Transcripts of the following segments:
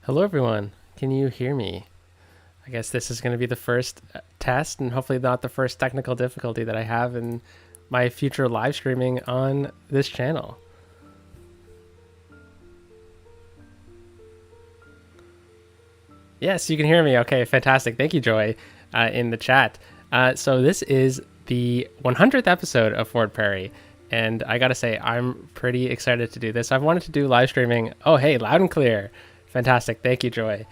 Hello, everyone. Can you hear me? I guess this is going to be the first test and hopefully not the first technical difficulty that I have in my future live streaming on this channel. Yes, you can hear me. Okay, fantastic. Thank you, Joy, in the chat. So this is the 100th episode of Fort Prairie, and I gotta say, I'm pretty excited to do this. I've wanted to do live streaming. Oh, hey, loud and clear. Fantastic. Thank you, Joy.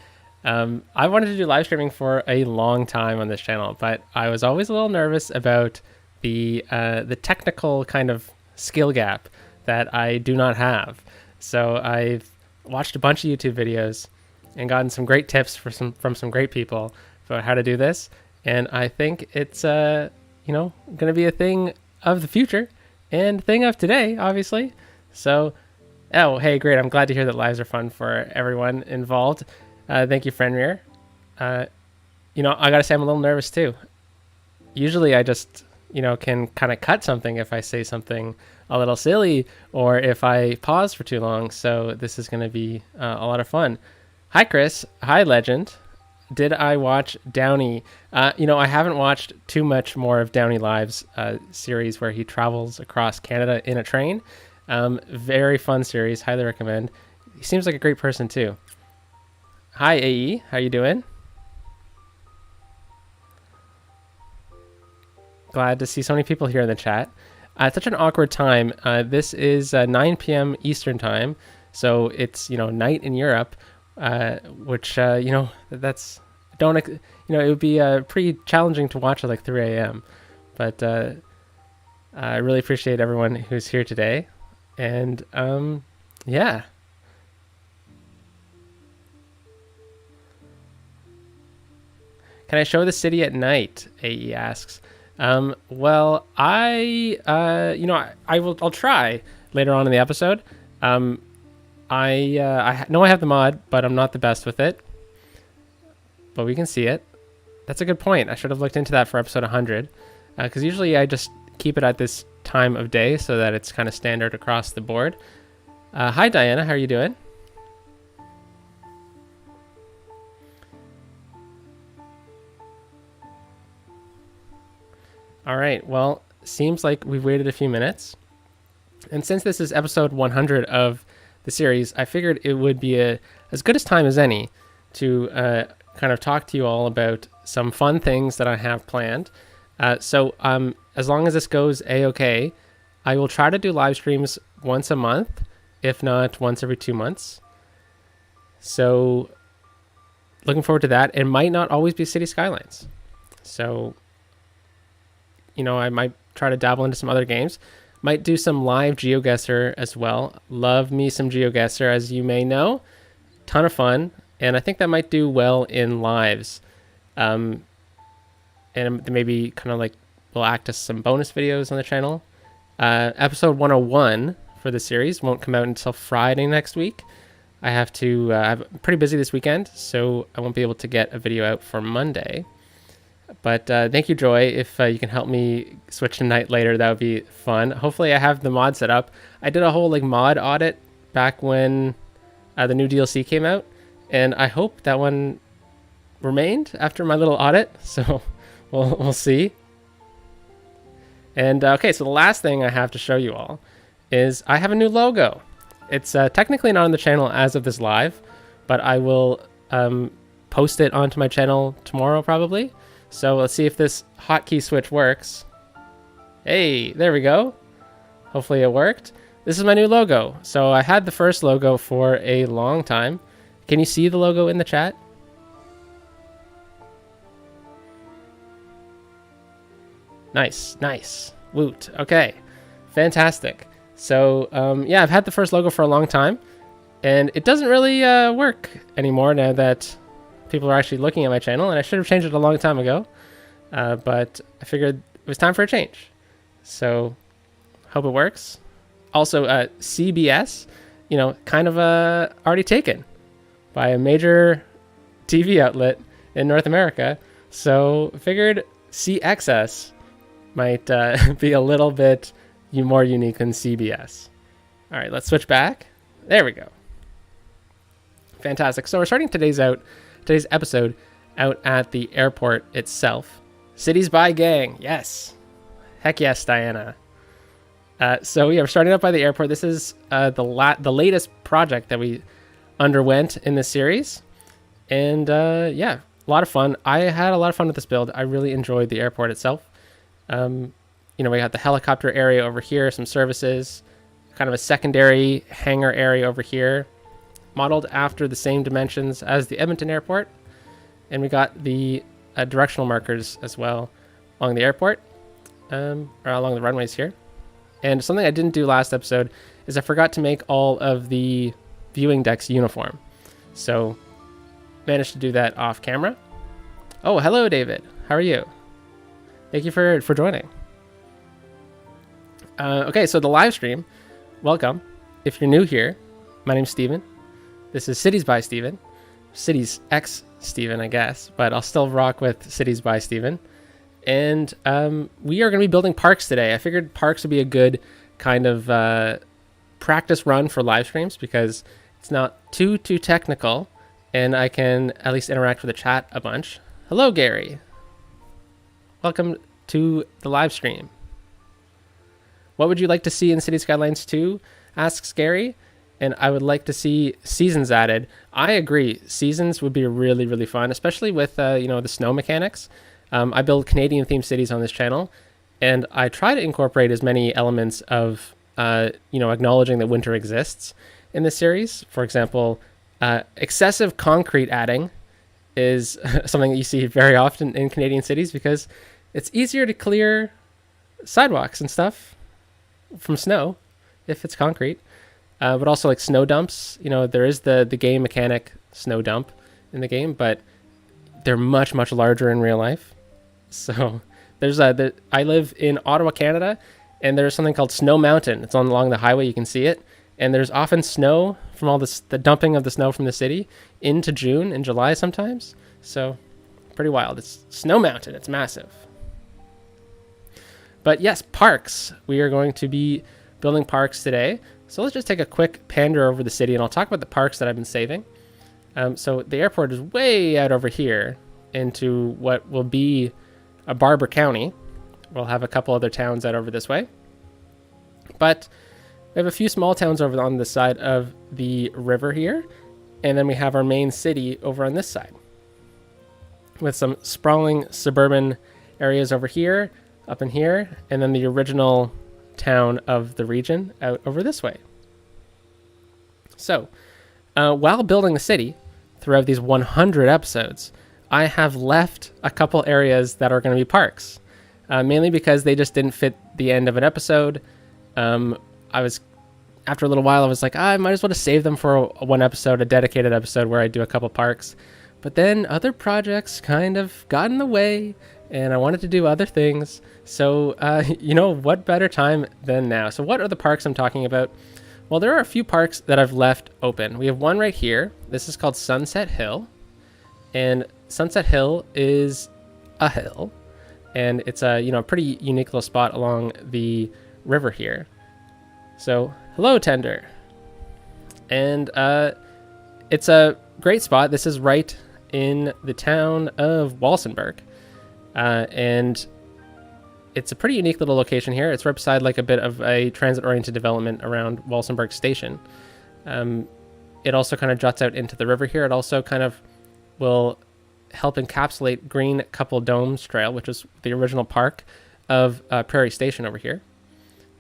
I wanted to do live streaming for a long time on this channel, but I was always a little nervous about the technical kind of skill gap that I do not have. So I've watched a bunch of YouTube videos and gotten some great tips from some great people about how to do this. And I think it's going to be a thing of the future and thing of today, obviously. So, oh, hey, great! I'm glad to hear that lives are fun for everyone involved. Thank you, Frenrir. I gotta say I'm a little nervous too. Usually, I just can kind of cut something if I say something a little silly or if I pause for too long. So this is going to be a lot of fun. Hi, Chris. Hi, Legend. Did I watch Downey? I haven't watched too much more of Downey Live's series where he travels across Canada in a train. Very fun series. Highly recommend. He seems like a great person too. Hi, AE. How you doing? Glad to see so many people here in the chat. At such an awkward time. This is 9 p.m. Eastern time, so it's night in Europe. Which that's don't it would be pretty challenging to watch at like 3 a.m. But I really appreciate everyone who's here today, and yeah. Can I show the city at night? AE asks. Well, I'll try later on in the episode. I know I have the mod, but I'm not the best with it. But we can see it. That's a good point. I should have looked into that for episode 100. Because usually I just keep it at this time of day so that it's kind of standard across the board. Hi, Diana. How are you doing? All right. Well, seems like we've waited a few minutes. And since this is episode 100 of the series, I figured it would be as good a time as any to kind of talk to you all about some fun things that I have planned. So as long as this goes a-okay, I will try to do live streams once a month, if not once every 2 months. So looking forward to that. It might not always be City Skylines. So, I might try to dabble into some other games. Might do some live GeoGuessr as well. Love me some GeoGuessr, as you may know. Ton of fun. And I think that might do well in lives. And maybe kind of like we'll act as some bonus videos on the channel. Episode 101 for the series won't come out until Friday next week. I'm pretty busy this weekend, so I won't be able to get a video out for Monday. But thank you, Joy. If you can help me switch to night later, that would be fun. Hopefully I have the mod set up. I did a whole mod audit back when the new DLC came out, and I hope that one remained after my little audit. So we'll see. And okay, so the last thing I have to show you all is I have a new logo. It's technically not on the channel as of this live, but I will post it onto my channel tomorrow probably. So let's see if this hotkey switch works. Hey, there we go. Hopefully it worked. This is my new logo. So I had the first logo for a long time. Can you see the logo in the chat? Nice. Woot. Okay, fantastic. So yeah, I've had the first logo for a long time, and it doesn't really work anymore now that people are actually looking at my channel, and I should have changed it a long time ago, but I figured it was time for a change. So hope it works. Also, CBS, kind of already taken by a major TV outlet in North America. So figured CXS might be a little bit more unique than CBS. All right, let's switch back. There we go. Fantastic. So we're starting today's episode out at the airport itself. Cities by gang. Yes. Heck yes, Diana. So yeah, we're starting up by the airport. This is the latest project that we underwent in this series. And yeah, a lot of fun. I had a lot of fun with this build. I really enjoyed the airport itself. We got the helicopter area over here, some services, kind of a secondary hangar area over here, modeled after the same dimensions as the Edmonton airport. And we got the directional markers as well along the airport, or along the runways here. And something I didn't do last episode is I forgot to make all of the viewing decks uniform. So managed to do that off camera. Oh, hello, David. How are you? Thank you for joining. Okay, so the live stream, welcome. If you're new here, my name's Steven. This is Cities by Steven. Cities X Steven, I guess, but I'll still rock with Cities by Steven. And we are going to be building parks today. I figured parks would be a good kind of practice run for live streams because it's not too technical, and I can at least interact with the chat a bunch. Hello, Gary. Welcome to the live stream. What would you like to see in City Skylines 2? Asks Gary. And I would like to see seasons added. I agree. Seasons would be really, really fun, especially with the snow mechanics. I build Canadian themed cities on this channel, and I try to incorporate as many elements of acknowledging that winter exists in this series. For example, excessive concrete adding is something that you see very often in Canadian cities because it's easier to clear sidewalks and stuff from snow if it's concrete. But also like snow dumps, there is the game mechanic snow dump in the game, but they're much, much larger in real life. So I live in Ottawa, Canada, and there's something called Snow Mountain. It's along the highway. You can see it. And there's often snow from all the dumping of the snow from the city into June and July sometimes. So pretty wild. It's Snow Mountain. It's massive. But yes, parks. We are going to be building parks today. So let's just take a quick pander over the city, and I'll talk about the parks that I've been saving. So the airport is way out over here into what will be a Barber County. We'll have a couple other towns out over this way. But we have a few small towns over on this side of the river here. And then we have our main city over on this side, with some sprawling suburban areas over here, up in here, and then the original town of the region out over this way. So while building the city throughout these 100 episodes, I have left a couple areas that are going to be parks, mainly because they just didn't fit the end of an episode. After a little while, I was like, I might as well just save them for one episode, a dedicated episode where I do a couple parks. But then other projects kind of got in the way, and I wanted to do other things. So, what better time than now? So what are the parks I'm talking about? Well, there are a few parks that I've left open. We have one right here. This is called Sunset Hill. And Sunset Hill is a hill. And it's a, pretty unique little spot along the river here. So, hello, Tender. And it's a great spot. This is right in the town of Walsenburg. And it's a pretty unique little location here. It's right beside like a bit of a transit-oriented development around Walsenburg Station. It also kind of juts out into the river here. It also kind of will help encapsulate Green Couple Domes Trail, which is the original park of Prairie Station over here.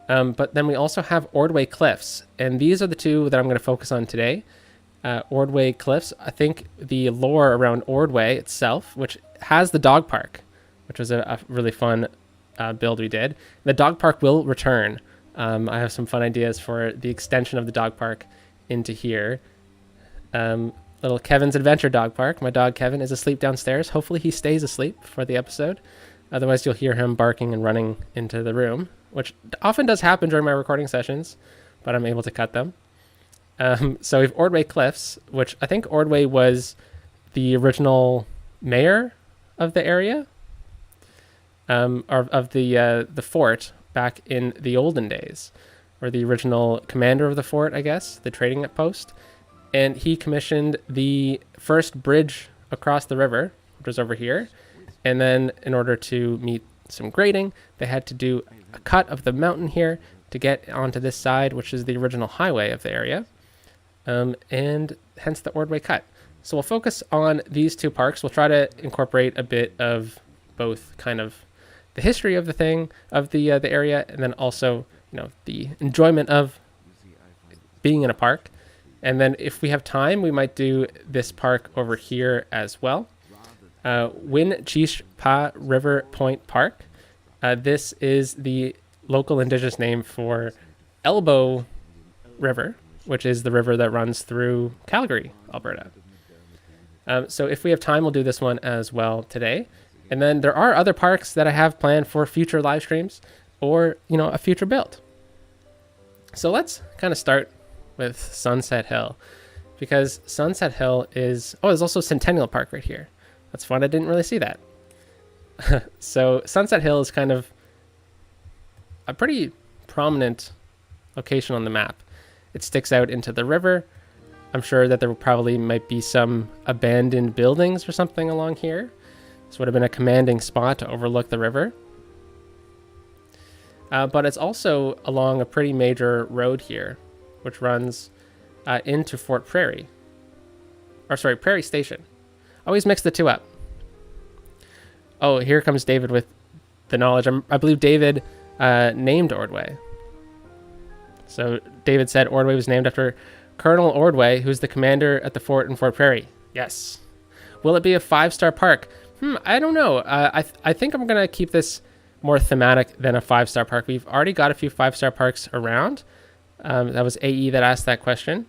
But then we also have Ordway Cliffs, and these are the two that I'm going to focus on today. Ordway Cliffs, I think the lore around Ordway itself, which has the dog park, which was a really fun build we did. The dog park will return. I have some fun ideas for the extension of the dog park into here. Little Kevin's Adventure Dog Park. My dog Kevin is asleep downstairs. Hopefully he stays asleep for the episode. Otherwise you'll hear him barking and running into the room, which often does happen during my recording sessions, but I'm able to cut them. So we have Ordway Cliffs, which I think Ordway was the original mayor of the area, or of the fort back in the olden days, or the original commander of the fort, I guess, the trading post. and he commissioned the first bridge across the river, which was over here. And then in order to meet some grading, they had to do a cut of the mountain here to get onto this side, which is the original highway of the area, and hence the Ordway cut. So we'll focus on these two parks. We'll try to incorporate a bit of both kind of the history of the thing, of the area, and then also, the enjoyment of being in a park. And then if we have time, we might do this park over here as well. Win Chish Pa River Point Park. This is the local indigenous name for Elbow River, which is the river that runs through Calgary, Alberta. So if we have time, we'll do this one as well today. And then there are other parks that I have planned for future live streams or, a future build. So let's kind of start with Sunset Hill, because Sunset Hill is, there's also Centennial Park right here. That's fun. I didn't really see that. So Sunset Hill is kind of a pretty prominent location on the map. It sticks out into the river. I'm sure that there probably might be some abandoned buildings or something along here. This would have been a commanding spot to overlook the river. But it's also along a pretty major road here, which runs into Fort Prairie. Prairie Station. Always mix the two up. Oh, here comes David with the knowledge. I believe David named Ordway. So David said Ordway was named after Colonel Ordway, who's the commander at the fort in Fort Prairie. Yes. Will it be a 5-star park? I don't know. I think I'm going to keep this more thematic than a 5-star park. We've already got a few 5-star parks around. That was AE that asked that question.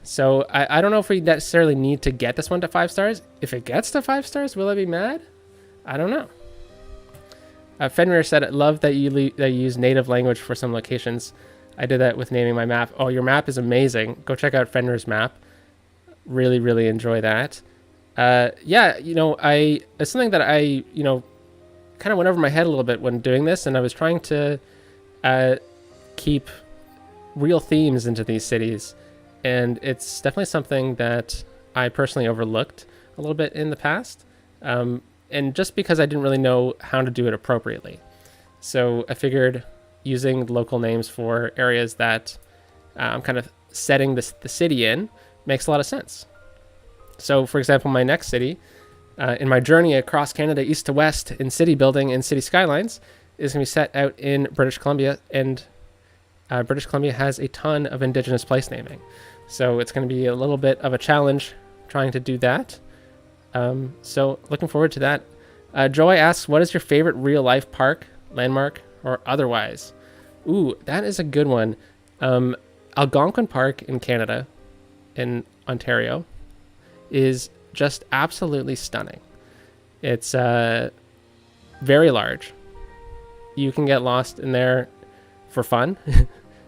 So I don't know if we necessarily need to get this one to 5 stars. If it gets to 5 stars, will I be mad? I don't know. Fenrir said, I love that you use native language for some locations. I did that with naming my map. Oh, your map is amazing. Go check out Fenrir's map. Really, really enjoy that. It's something that I, kind of went over my head a little bit when doing this, and I was trying to keep real themes into these cities. And it's definitely something that I personally overlooked a little bit in the past. And just because I didn't really know how to do it appropriately. So I figured using local names for areas that I'm kind of setting the city in makes a lot of sense. So for example, my next city, in my journey across Canada, east to west, in city building and city skylines, is going to be set out in British Columbia. And British Columbia has a ton of Indigenous place naming. So it's going to be a little bit of a challenge trying to do that. So looking forward to that. Joy asks, what is your favorite real life park, landmark, or otherwise? Ooh, that is a good one. Algonquin Park in Canada, in Ontario, is just absolutely stunning. It's very large. You can get lost in there for fun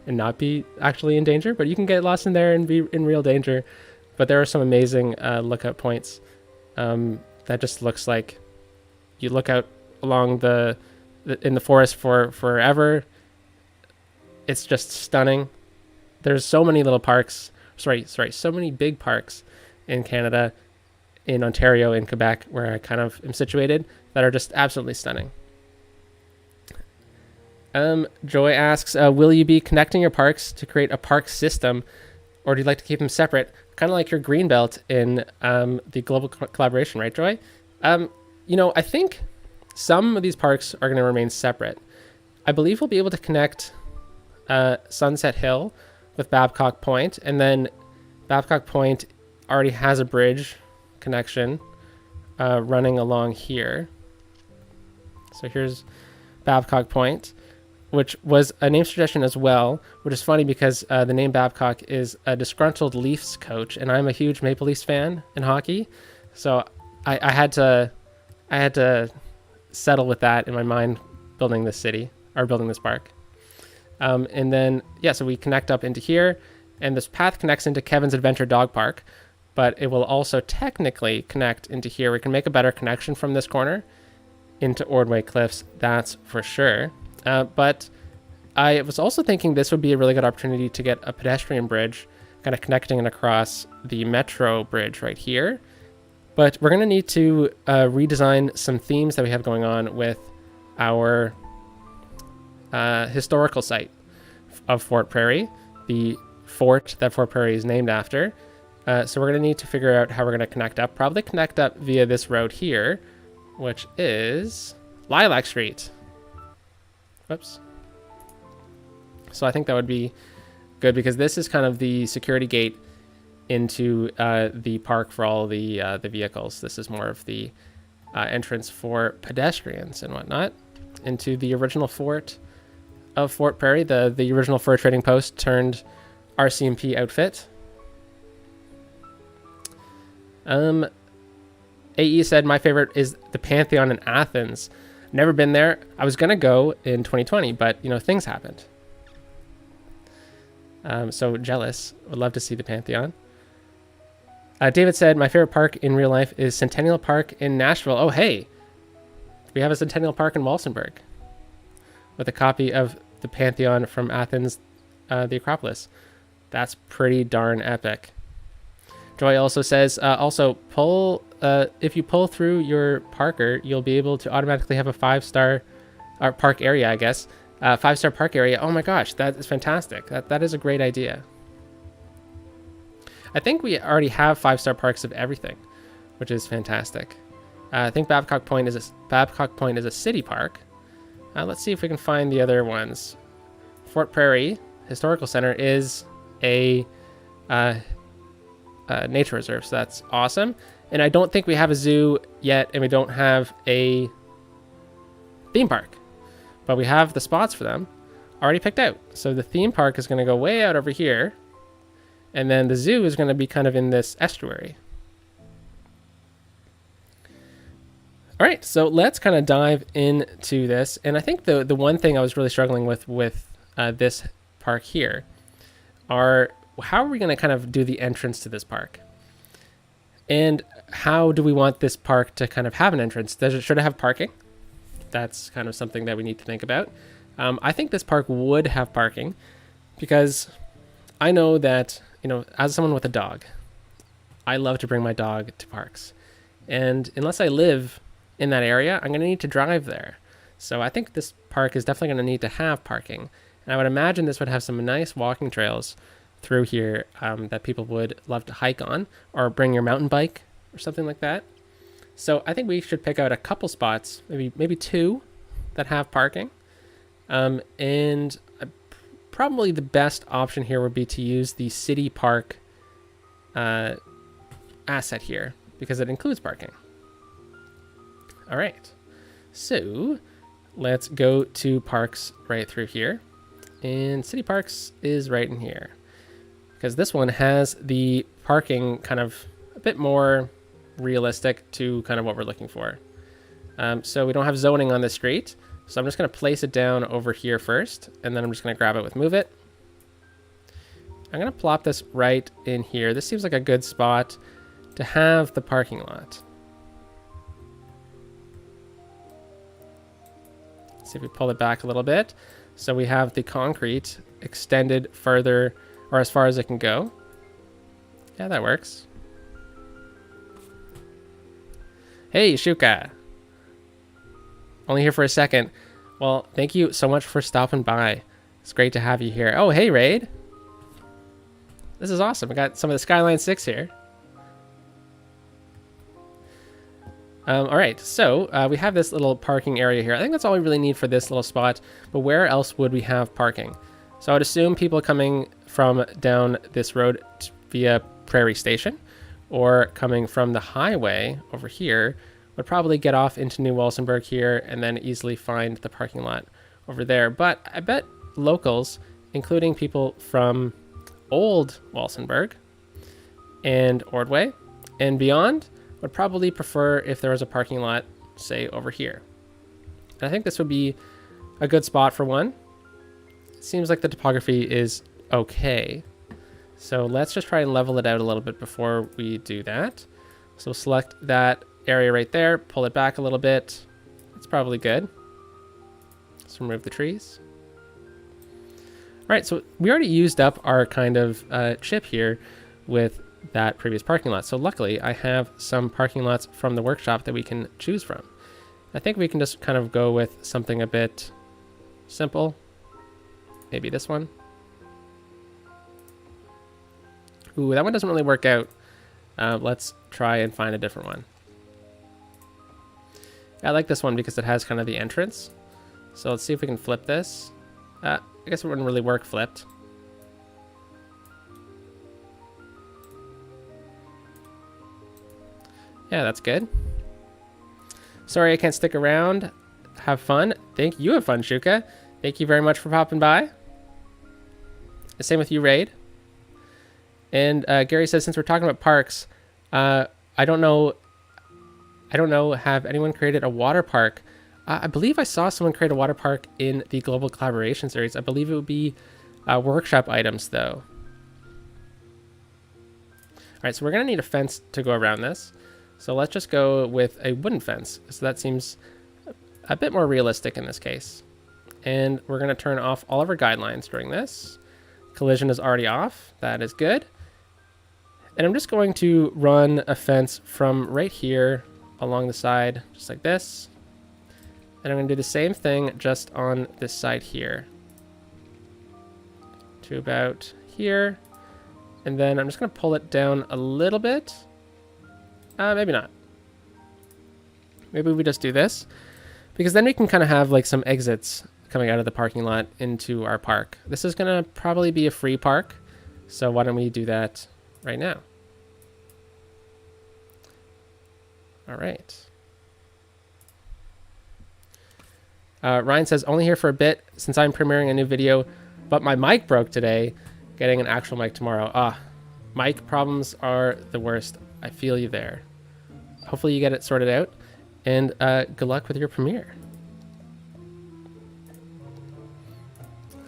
and not be actually in danger, but you can get lost in there and be in real danger. But there are some amazing lookout points that just looks like you look out along in the forest for forever. It's just stunning. There's so many little parks, so many big parks in Canada, in Ontario, in Quebec, where I kind of am situated, that are just absolutely stunning. Joy asks, will you be connecting your parks to create a park system, or do you like to keep them separate? Kind of like your Greenbelt in the global collaboration, right, Joy? I think some of these parks are going to remain separate. I believe we'll be able to connect Sunset Hill with Babcock Point, and then Babcock Point already has a bridge connection running along here. So here's Babcock Point, which was a name suggestion as well, which is funny because the name Babcock is a disgruntled Leafs coach, and I'm a huge Maple Leafs fan in hockey, so I had to settle with that in my mind, building this park. And then, so we connect up into here, and this path connects into Kevin's Adventure Dog Park, but it will also technically connect into here. We can make a better connection from this corner into Ordway Cliffs, that's for sure. But I was also thinking this would be a really good opportunity to get a pedestrian bridge kind of connecting it across the metro bridge right here. But we're going to need to redesign some themes that we have going on with our historical site of Fort Prairie, the fort that Fort Prairie is named after. So we're going to need to figure out how we're going to connect up. Probably connect up via this road here, which is Lilac Street. Whoops. So I think that would be good because this is kind of the security gate into the park for all the vehicles. This is more of the entrance for pedestrians and whatnot into the original fort of Fort Prairie, the original fur trading post turned RCMP outfit. AE said, my favorite is the Pantheon in Athens. Never been there. I was going to go in 2020, but, you know, things happened. So jealous. Would love to see the Pantheon. David said, my favorite park in real life is Centennial Park in Nashville. Oh, hey. We have a Centennial Park in Walsenburg with a copy of the Pantheon from Athens, the Acropolis. That's pretty darn epic. Joy also says, also pull, if you pull through your Parker, you'll be able to automatically have a 5-star park area, I guess. 5-star park area. Oh my gosh, that is fantastic. That is a great idea. I think we already have 5-star parks of everything, which is fantastic. I think Babcock Point is a city park. Let's see if we can find the other ones. Fort Prairie Historical Center is a nature reserve, so that's awesome. And I don't think we have a zoo yet, and we don't have a theme park, but we have the spots for them already picked out. So the theme park is going to go way out over here, and then the zoo is going to be kind of in this estuary. All right, so let's kind of dive into this. And I think the one thing I was really struggling with this park here are how are we going to kind of do the entrance to this park? And how do we want this park to kind of have an entrance? Should it have parking? That's kind of something that we need to think about. I think this park would have parking because I know that, you know, as someone with a dog, I love to bring my dog to parks. And unless I live in that area, I'm going to need to drive there. So I think this park is definitely going to need to have parking. And I would imagine this would have some nice walking trails through here that people would love to hike on or bring your mountain bike or something like that. So I think we should pick out a couple spots, maybe 2 that have parking. And probably the best option here would be to use the city park asset here because it includes parking. All right, so let's go to parks right through here. And city parks is right in here because this one has the parking kind of a bit more realistic to kind of what we're looking for. So we don't have zoning on the street. So I'm just going to place it down over here first, and then I'm just going to grab it with move it. I'm going to plop this right in here. This seems like a good spot to have the parking lot. Let's see if we pull it back a little bit. So we have the concrete extended further or as far as it can go. Yeah, that works. Hey, Shuka. Only here for a second. Well, thank you so much for stopping by. It's great to have you here. Oh, hey, Raid. This is awesome. I got some of the Skylines 6 here. All right, so we have this little parking area here. I think that's all we really need for this little spot, but where else would we have parking? So I would assume people coming from down this road via Prairie Station or coming from the highway over here would probably get off into New Walsenburg here and then easily find the parking lot over there. But I bet locals, including people from Old Walsenburg and Ordway and beyond, would probably prefer if there was a parking lot, say, over here. And I think this would be a good spot for one. It seems like the topography is okay. So let's just try and level it out a little bit before we do that. So select that area right there, pull it back a little bit. It's probably good. Let's remove the trees. right, so we already used up our kind of chip here with that previous parking lot. So luckily I have some parking lots from the workshop that we can choose from. I think we can just kind of go with something a bit simple. Maybe this one. Ooh, that one doesn't really work out. Let's try and find a different one. I like this one because it has kind of the entrance. So let's see if we can flip this. I guess it wouldn't really work flipped. Yeah, that's good. Sorry I can't stick around. Have fun. Thank you. Have fun, Shuka. Thank you very much for popping by. Same with you, Raid. And Gary says, since we're talking about parks, I don't know, have anyone created a water park? I believe I saw someone create a water park in the Global Collaboration Series. I believe it would be workshop items, though. All right, so we're going to need a fence to go around this. So let's just go with a wooden fence. So that seems a bit more realistic in this case. And we're going to turn off all of our guidelines during this. Collision is already off. That is good. And I'm just going to run a fence from right here along the side, just like this. And I'm going to do the same thing just on this side here. To about here. And then I'm just going to pull it down a little bit. Maybe not. Maybe we just do this. Because then we can kind of have like some exits coming out of the parking lot into our park. This is going to probably be a free park. So why don't we do that right now? All right. Ryan says, only here for a bit since I'm premiering a new video, but my mic broke today. Getting an actual mic tomorrow. Mic problems are the worst. I feel you there. Hopefully you get it sorted out, and good luck with your premiere.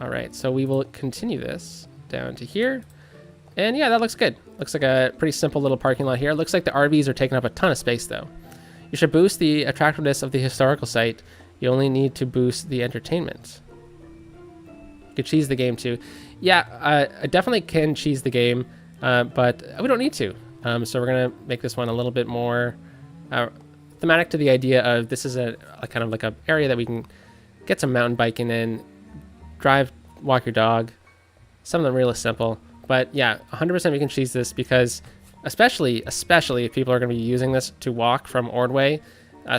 All right, so we will continue this down to here. And yeah, that looks good. Looks like a pretty simple little parking lot here. Looks like the RVs are taking up a ton of space though. You should boost the attractiveness of the historical site. You only need to boost the entertainment. You could cheese the game too. Yeah, I definitely can cheese the game, but we don't need to. So we're gonna make this one a little bit more thematic to the idea of this is a kind of like a area that we can get some mountain biking in, drive, walk your dog, something really simple. But yeah, 100% we can cheese this because especially if people are going to be using this to walk from Ordway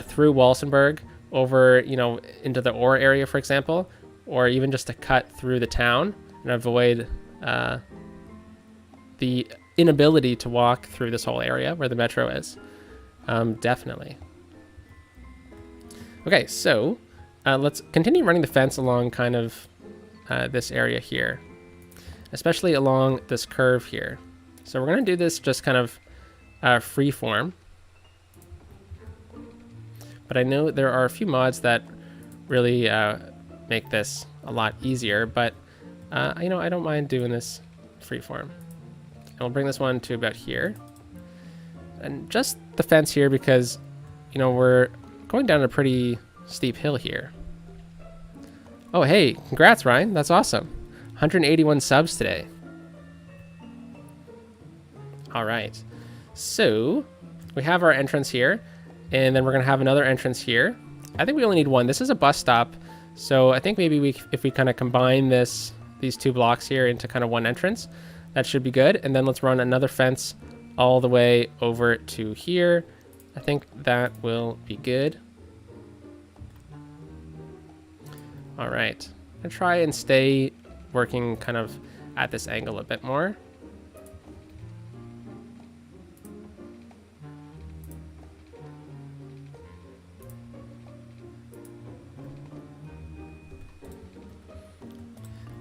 through Walsenburg over, into the Ore area, for example, or even just to cut through the town and avoid the inability to walk through this whole area where the metro is. Definitely. Okay, so let's continue running the fence along kind of this area here, especially along this curve here. So we're going to do this just kind of free form. But I know there are a few mods that really make this a lot easier, but I don't mind doing this free form. And we'll bring this one to about here. And just the fence here because, we're going down a pretty steep hill here. Oh, hey, congrats, Ryan. That's awesome. 181 subs today. All right. So we have our entrance here, and then we're going to have another entrance here. I think we only need one. This is a bus stop. So I think maybe if we kind of combine these two blocks here into kind of one entrance, that should be good. And then let's run another fence all the way over to here. I think that will be good. All right. I'm going to try and stay working kind of at this angle a bit more.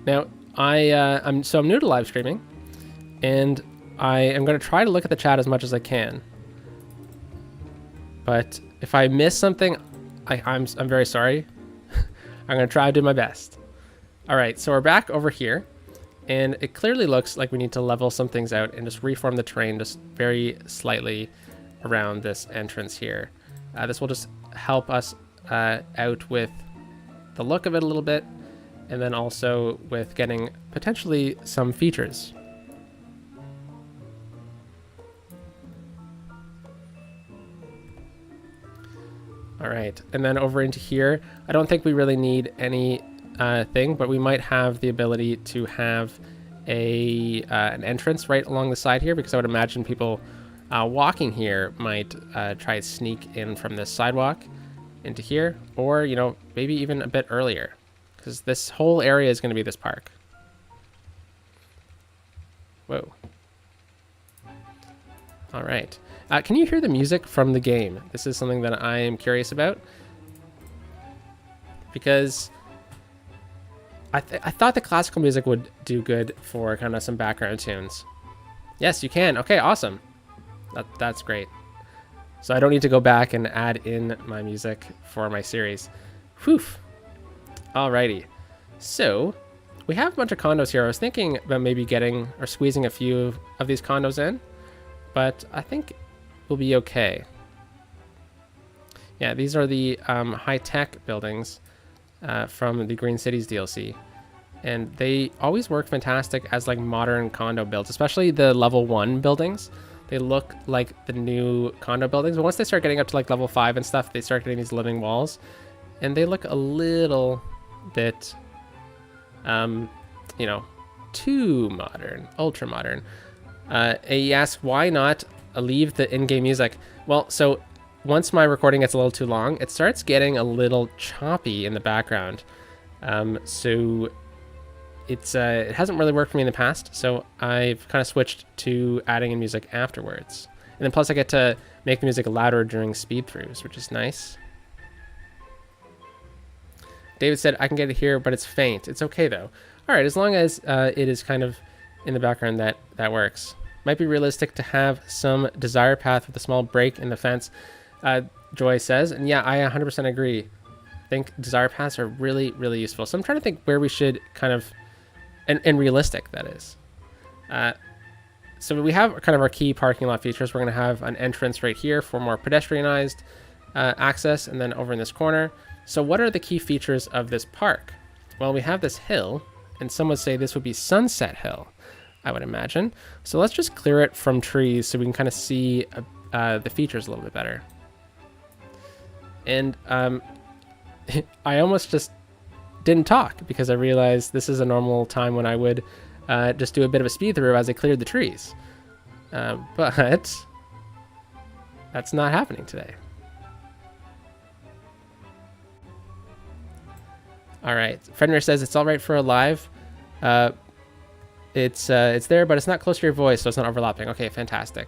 Now, I'm new to live streaming, and I am going to try to look at the chat as much as I can. But if I miss something, I'm very sorry. I'm going to try to do my best. All right, so we're back over here, and it clearly looks like we need to level some things out and just reform the terrain just very slightly around this entrance here. This will just help us out with the look of it a little bit, and then also with getting potentially some features. All right, and then over into here, I don't think we really need any thing, but we might have the ability to have an entrance right along the side here, because I would imagine people walking here might try to sneak in from this sidewalk into here, or, you know, maybe even a bit earlier, because this whole area is going to be this park. Whoa. All right. Can you hear the music from the game? This is something that I am curious about, because I thought the classical music would do good for kind of some background tunes. Yes, you can. Okay, awesome. That's great. So I don't need to go back and add in my music for my series. Whew. Alrighty. So we have a bunch of condos here. I was thinking about maybe getting or squeezing a few of these condos in, but I think we'll be okay. Yeah, these are the high-tech buildings from the Green Cities DLC. And they always work fantastic as like modern condo builds, especially the level 1 buildings. They look like the new condo buildings, but once they start getting up to like level 5 and stuff, they start getting these living walls, and they look a little bit, you know, too modern, ultra modern. You ask, why not leave the in-game music? Well, so once my recording gets a little too long, it starts getting a little choppy in the background. So it hasn't really worked for me in the past, so I've kind of switched to adding in music afterwards. And then plus I get to make the music louder during speed throughs, which is nice. David said, I can get it here, but it's faint. It's okay though. All right, as long as it is kind of in the background, that works. Might be realistic to have some desire path with a small break in the fence, Joy says. And yeah, I 100% agree. I think desire paths are really, really useful. So I'm trying to think where we should kind of, and realistic, that is. So we have kind of our key parking lot features. We're going to have an entrance right here for more pedestrianized access, and then over in this corner. So what are the key features of this park? Well, we have this hill, and some would say this would be Sunset Hill, I would imagine. So let's just clear it from trees so we can kind of see the features a little bit better. And I almost just didn't talk because I realized this is a normal time when I would just do a bit of a speed through as I cleared the trees. But that's not happening today. All right, Fenrir says it's all right for a live. It's there, but it's not close to your voice, so it's not overlapping. Okay, fantastic.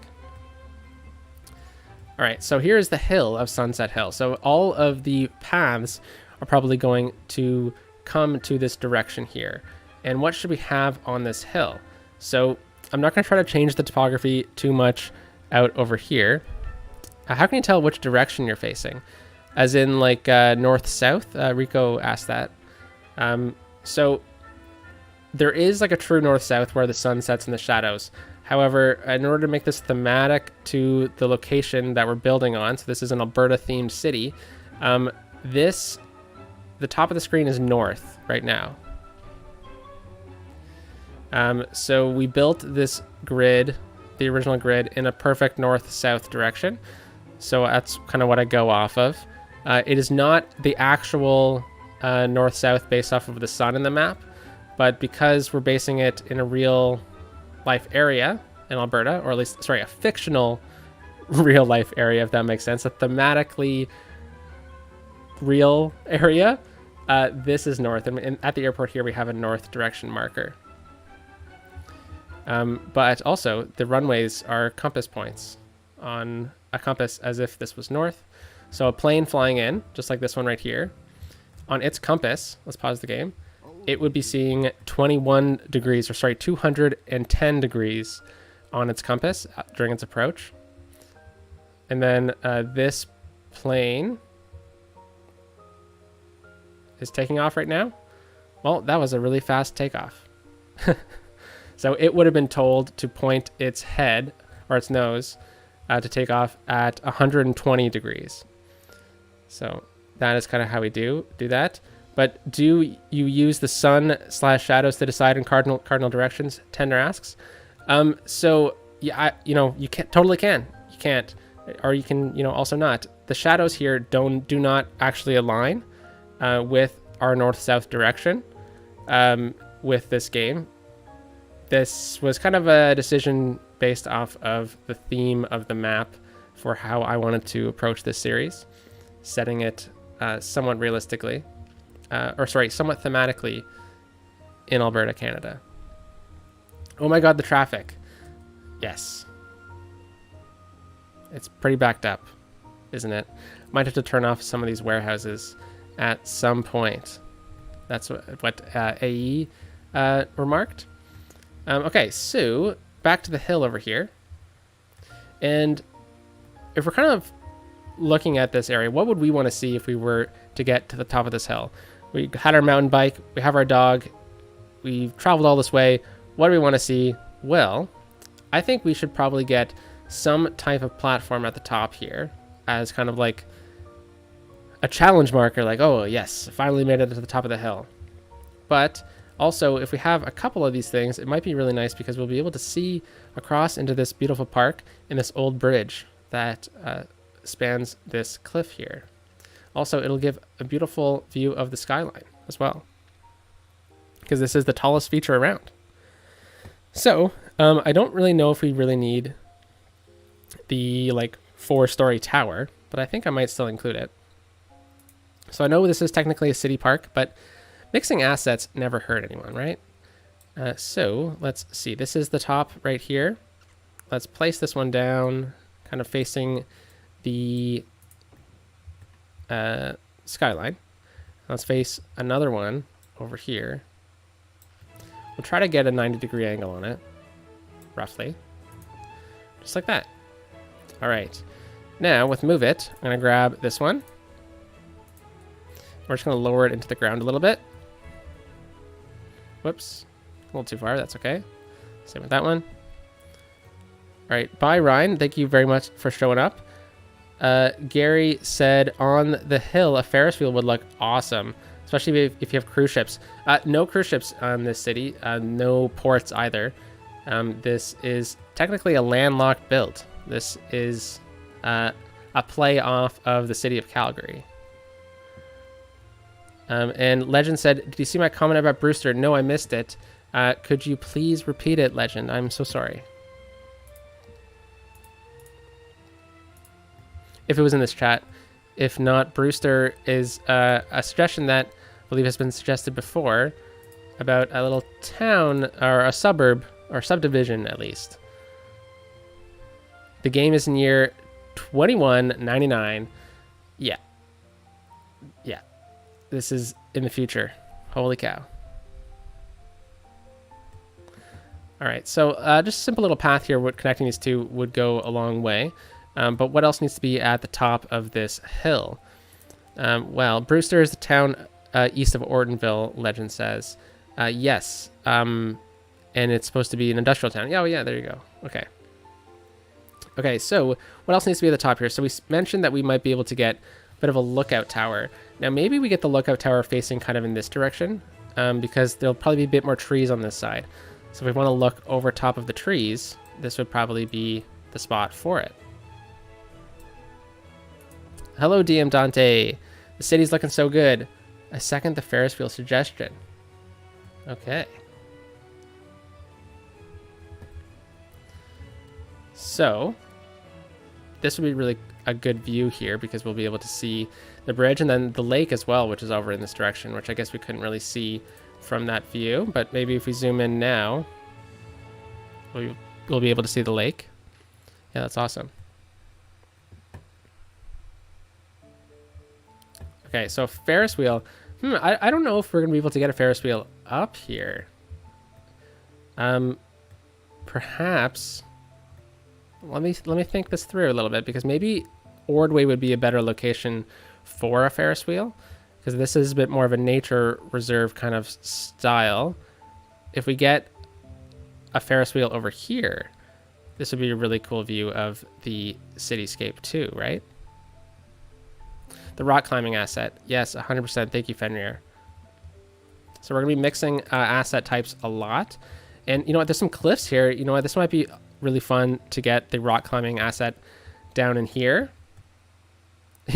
All right, so here's the hill of Sunset Hill. So all of the paths are probably going to come to this direction here. And what should we have on this hill? So I'm not going to try to change the topography too much out over here. How can you tell which direction you're facing? As in like north-south? Rico asked that. So there is like a true north-south where the sun sets in the shadows. However, in order to make this thematic to the location that we're building on, so this is an Alberta-themed city, the top of the screen is north right now. So we built this grid, the original grid, in a perfect north-south direction. So that's kind of what I go off of. It is not the actual north-south based off of the sun in the map, but because we're basing it in a real life area in Alberta, or at least, sorry, a fictional real life area, if that makes sense, a thematically real area, this is north. And at the airport here, we have a north direction marker. But also the runways are compass points on a compass as if this was north. So a plane flying in, just like this one right here, on its compass, let's pause the game, it would be seeing 21 degrees, or sorry, 210 degrees on its compass during its approach. And then this plane is taking off right now. Well, that was a really fast takeoff. So it would have been told to point its head, or its nose, to take off at 120 degrees. So that is kind of how we do that. But do you use the sun/shadows to decide in cardinal directions? Tender asks. So yeah, you totally can. You can't, or you can, also not. The shadows here do not actually align with our north-south direction with this game. This was kind of a decision based off of the theme of the map for how I wanted to approach this series, setting it somewhat realistically, somewhat thematically in Alberta, Canada. Oh my God, the traffic. Yes. It's pretty backed up, isn't it? Might have to turn off some of these warehouses at some point. That's what AE remarked. Okay, so back to the hill over here. And if we're kind of looking at this area, what would we want to see if we were to get to the top of this hill? We had our mountain bike, we have our dog, we've traveled all this way. What do we want to see? Well, I think we should probably get some type of platform at the top here as kind of like a challenge marker, like, oh yes, finally made it to the top of the hill. But also, if we have a couple of these things, it might be really nice because we'll be able to see across into this beautiful park in this old bridge that spans this cliff here. Also, it'll give a beautiful view of the skyline as well, because this is the tallest feature around. So I don't really know if we really need the 4-story tower, but I think I might still include it. So I know this is technically a city park, but mixing assets never hurt anyone, right? So let's see. This is the top right here. Let's place this one down, kind of facing the skyline. Let's face another one over here. We'll try to get a 90-degree angle on it, roughly. Just like that. All right. Now, with Move It, I'm going to grab this one. We're just going to lower it into the ground a little bit. Whoops. A little too far. That's okay. Same with that one. All right. Bye, Ryan. Thank you very much for showing up. Gary said, on the hill, a Ferris wheel would look awesome, especially if you have cruise ships. No cruise ships on this city. No ports either. This is technically a landlocked build. This is a play off of the city of Calgary. And Legend said, did you see my comment about Brewster? No, I missed it. Could you please repeat it, Legend? I'm so sorry. If it was in this chat. If not, Brewster is a suggestion that I believe has been suggested before about a little town or a suburb or subdivision at least. The game is in year 2199. Yeah. Yeah. This is in the future. Holy cow. All right, so just a simple little path here. What connecting these two would go a long way. But what else needs to be at the top of this hill? Well, Brewster is the town east of Ortonville, Legend says. Yes, and it's supposed to be an industrial town. Oh, yeah, there you go. Okay. Okay, so what else needs to be at the top here? So we mentioned that we might be able to get a bit of a lookout tower. Now, maybe we get the lookout tower facing kind of in this direction, because there'll probably be a bit more trees on this side. So if we want to look over top of the trees, this would probably be the spot for it. Hello, DM Dante. The city's looking so good. I second the Ferris wheel suggestion. Okay. So, this would be really a good view here because we'll be able to see the bridge and then the lake as well, which is over in this direction, which I guess we couldn't really see from that view. But maybe if we zoom in now, we'll be able to see the lake. Yeah, that's awesome. Okay, so Ferris wheel. I don't know if we're going to be able to get a Ferris wheel up here. Perhaps. Let me think this through a little bit, because maybe Ordway would be a better location for a Ferris wheel, because this is a bit more of a nature reserve kind of style. If we get a Ferris wheel over here, this would be a really cool view of the cityscape too, right? The rock climbing asset. Yes, 100%. Thank you, Fenrir. So we're going to be mixing asset types a lot. And you know what? There's some cliffs here. You know what? This might be really fun to get the rock climbing asset down in here.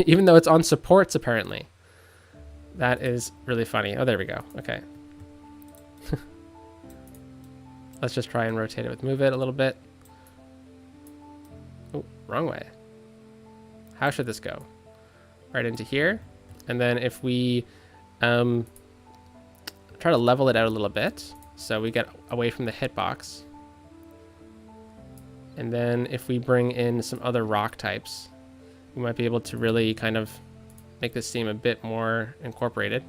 Even though it's on supports, apparently. That is really funny. Oh, there we go. Okay. Let's just try and rotate it with move it a little bit. Oh, wrong way. How should this go? Right into here. And then if we try to level it out a little bit so we get away from the hitbox. And then if we bring in some other rock types, we might be able to really kind of make this seem a bit more incorporated.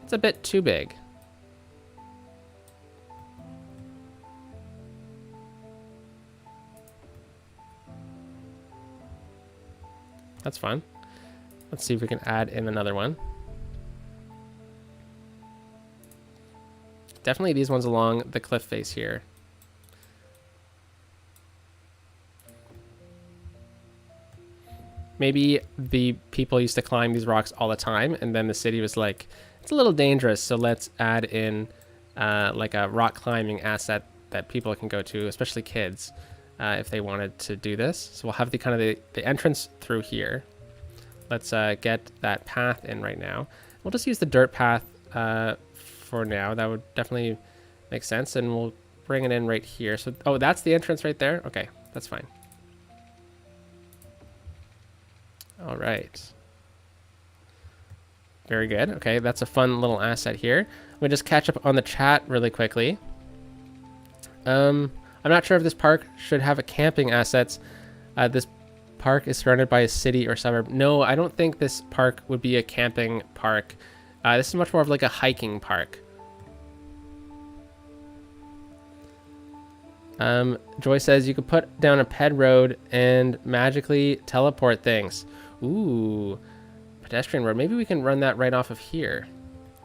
It's a bit too big. That's fun. Let's see if we can add in another one. Definitely these ones along the cliff face here. Maybe the people used to climb these rocks all the time, and then the city was like, it's a little dangerous, so let's add in like a rock climbing asset that people can go to, especially kids, if they wanted to do this. So we'll have the kind of the entrance through here. Let's get that path in right now. We'll just use the dirt path for now. That would definitely make sense, and we'll bring it in right here. So, oh, that's the entrance right there? Okay, that's fine. All right. Very good. Okay, that's a fun little asset here. Let me just catch up on the chat really quickly. I'm not sure if this park should have a camping assets. This park is surrounded by a city or suburb. No, I don't think this park would be a camping park. This is much more of like a hiking park. Joy says you could put down a ped road and magically teleport things. Ooh, pedestrian road. Maybe we can run that right off of here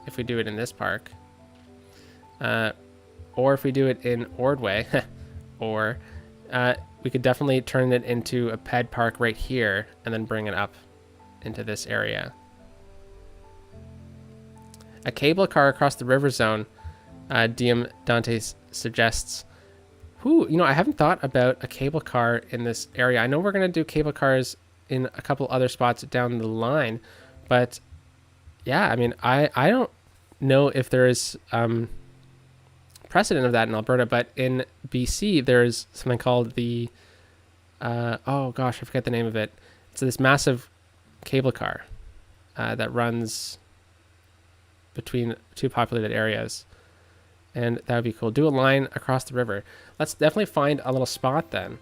if we do it in this park. Or if we do it in Ordway. Or we could definitely turn it into a ped park right here and then bring it up into this area. A cable car across the river zone, DM Dante suggests. Ooh, you know, I haven't thought about a cable car in this area. I know we're going to do cable cars in a couple other spots down the line, but yeah, I mean, I don't know if there is precedent of that in Alberta, but in BC, there's something called the, oh gosh, I forget the name of it. It's this massive cable car that runs between two populated areas. And that would be cool. Do a line across the river. Let's definitely find a little spot then.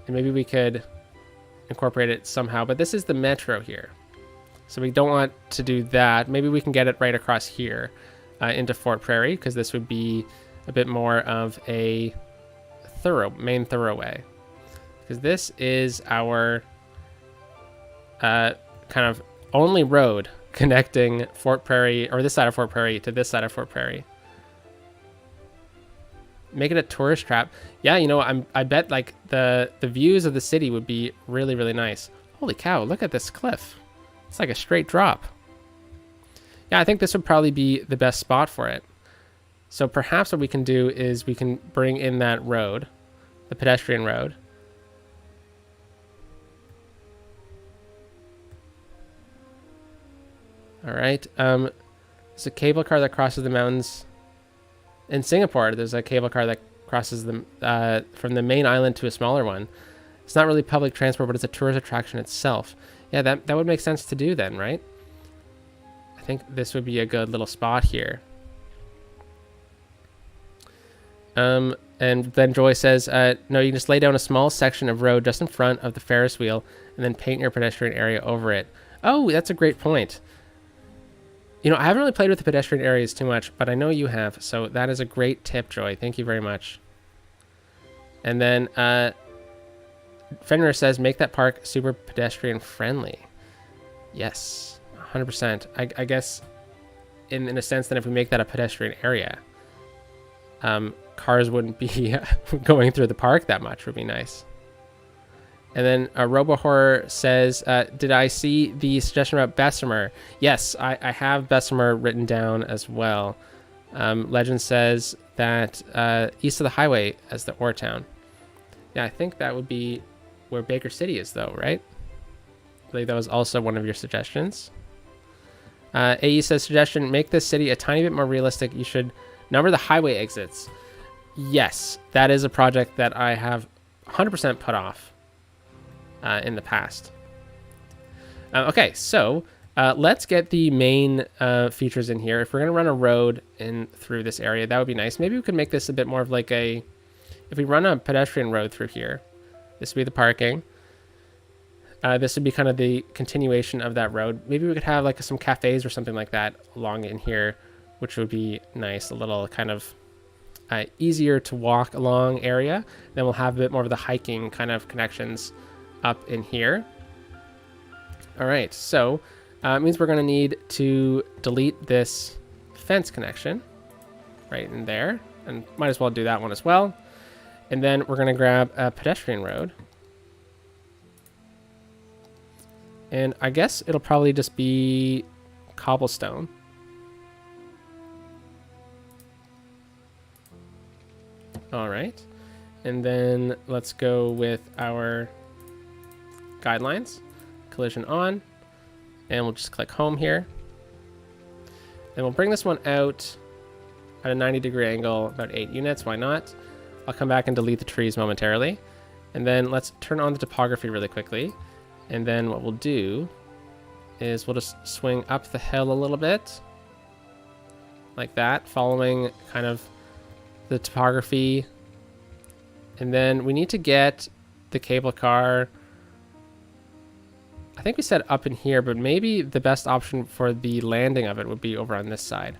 And maybe we could incorporate it somehow. But this is the metro here. So we don't want to do that. Maybe we can get it right across here into Fort Prairie, because this would be a bit more of a main thoroughway. Because this is our kind of only road connecting Fort Prairie, or this side of Fort Prairie, to this side of Fort Prairie. Make it a tourist trap. Yeah, you know, I bet like the views of the city would be really, really nice. Holy cow, look at this cliff. It's like a straight drop. Yeah, I think this would probably be the best spot for it. So perhaps what we can do is we can bring in that road, the pedestrian road. All right. There's a cable car that crosses the mountains. In Singapore, there's a cable car that crosses the from the main island to a smaller one. It's not really public transport, but it's a tourist attraction itself. Yeah, that would make sense to do then, right? I think this would be a good little spot here. And then Joy says, no, you can just lay down a small section of road just in front of the Ferris wheel and then paint your pedestrian area over it. Oh, that's a great point. You know, I haven't really played with the pedestrian areas too much, but I know you have. So that is a great tip, Joy. Thank you very much. And then Fenrir says, make that park super pedestrian friendly. Yes, 100%. I guess in a sense that if we make that a pedestrian area, cars wouldn't be going through the park that much. Would be nice. And then RoboHorror says, did I see the suggestion about Bessemer? Yes, I have Bessemer written down as well. Legend says that east of the highway as the ore town. Yeah, I think that would be where Baker City is, though, right? I believe that was also one of your suggestions. AE says, suggestion, make this city a tiny bit more realistic. You should number the highway exits. Yes, that is a project that I have 100% put off in the past. Okay, so let's get the main features in here. If we're going to run a road in through this area, that would be nice. Maybe we could make this a bit more of like a... If we run a pedestrian road through here, this would be the parking. This would be kind of the continuation of that road. Maybe we could have like some cafes or something like that along in here, which would be nice. A little kind of easier to walk along area. Then we'll have a bit more of the hiking kind of connections up in here. All right, so it means we're going to need to delete this fence connection right in there, and might as well do that one as well. And then we're going to grab a pedestrian road. And I guess it'll probably just be cobblestone. All right. And then let's go with our guidelines. Collision on. And we'll just click home here. And we'll bring this one out at a 90-degree angle, about 8 units. Why not? I'll come back and delete the trees momentarily. And then let's turn on the topography really quickly. And then what we'll do is we'll just swing up the hill a little bit. Like that, following kind of the topography. And then we need to get the cable car. I think we said up in here, but maybe the best option for the landing of it would be over on this side.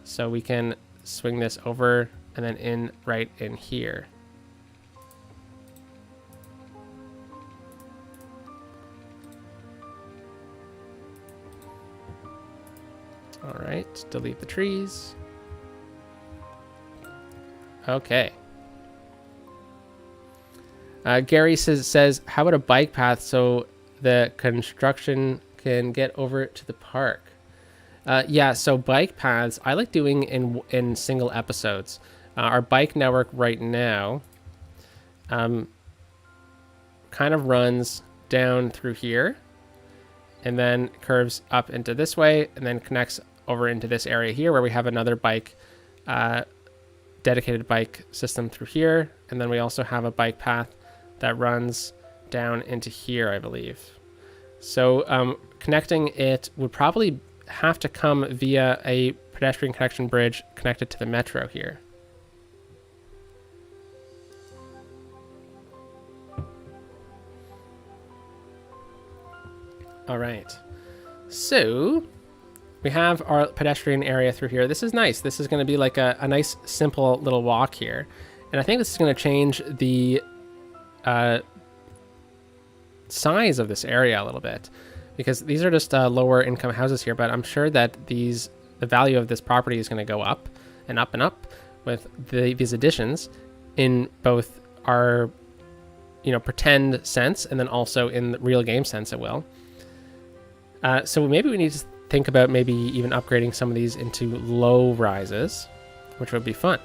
So we can swing this over and then in right in here. All right, delete the trees. Okay. Gary says, how about a bike path so the construction can get over to the park? Yeah, so bike paths, I like doing in single episodes. Our bike network right now kind of runs down through here and then curves up into this way and then connects over into this area here where we have another bike, dedicated bike system through here. And then we also have a bike path that runs down into here, I believe. So connecting it would probably have to come via a pedestrian connection bridge connected to the metro here. All right, so we have our pedestrian area through here. This is nice. This is going to be like a nice, simple little walk here. And I think this is going to change the size of this area a little bit, because these are just lower income houses here, but I'm sure that the value of this property is going to go up and up and up with these additions in both our pretend sense and then also in the real game sense it will. So maybe we need to think about maybe even upgrading some of these into low rises, which would be fun.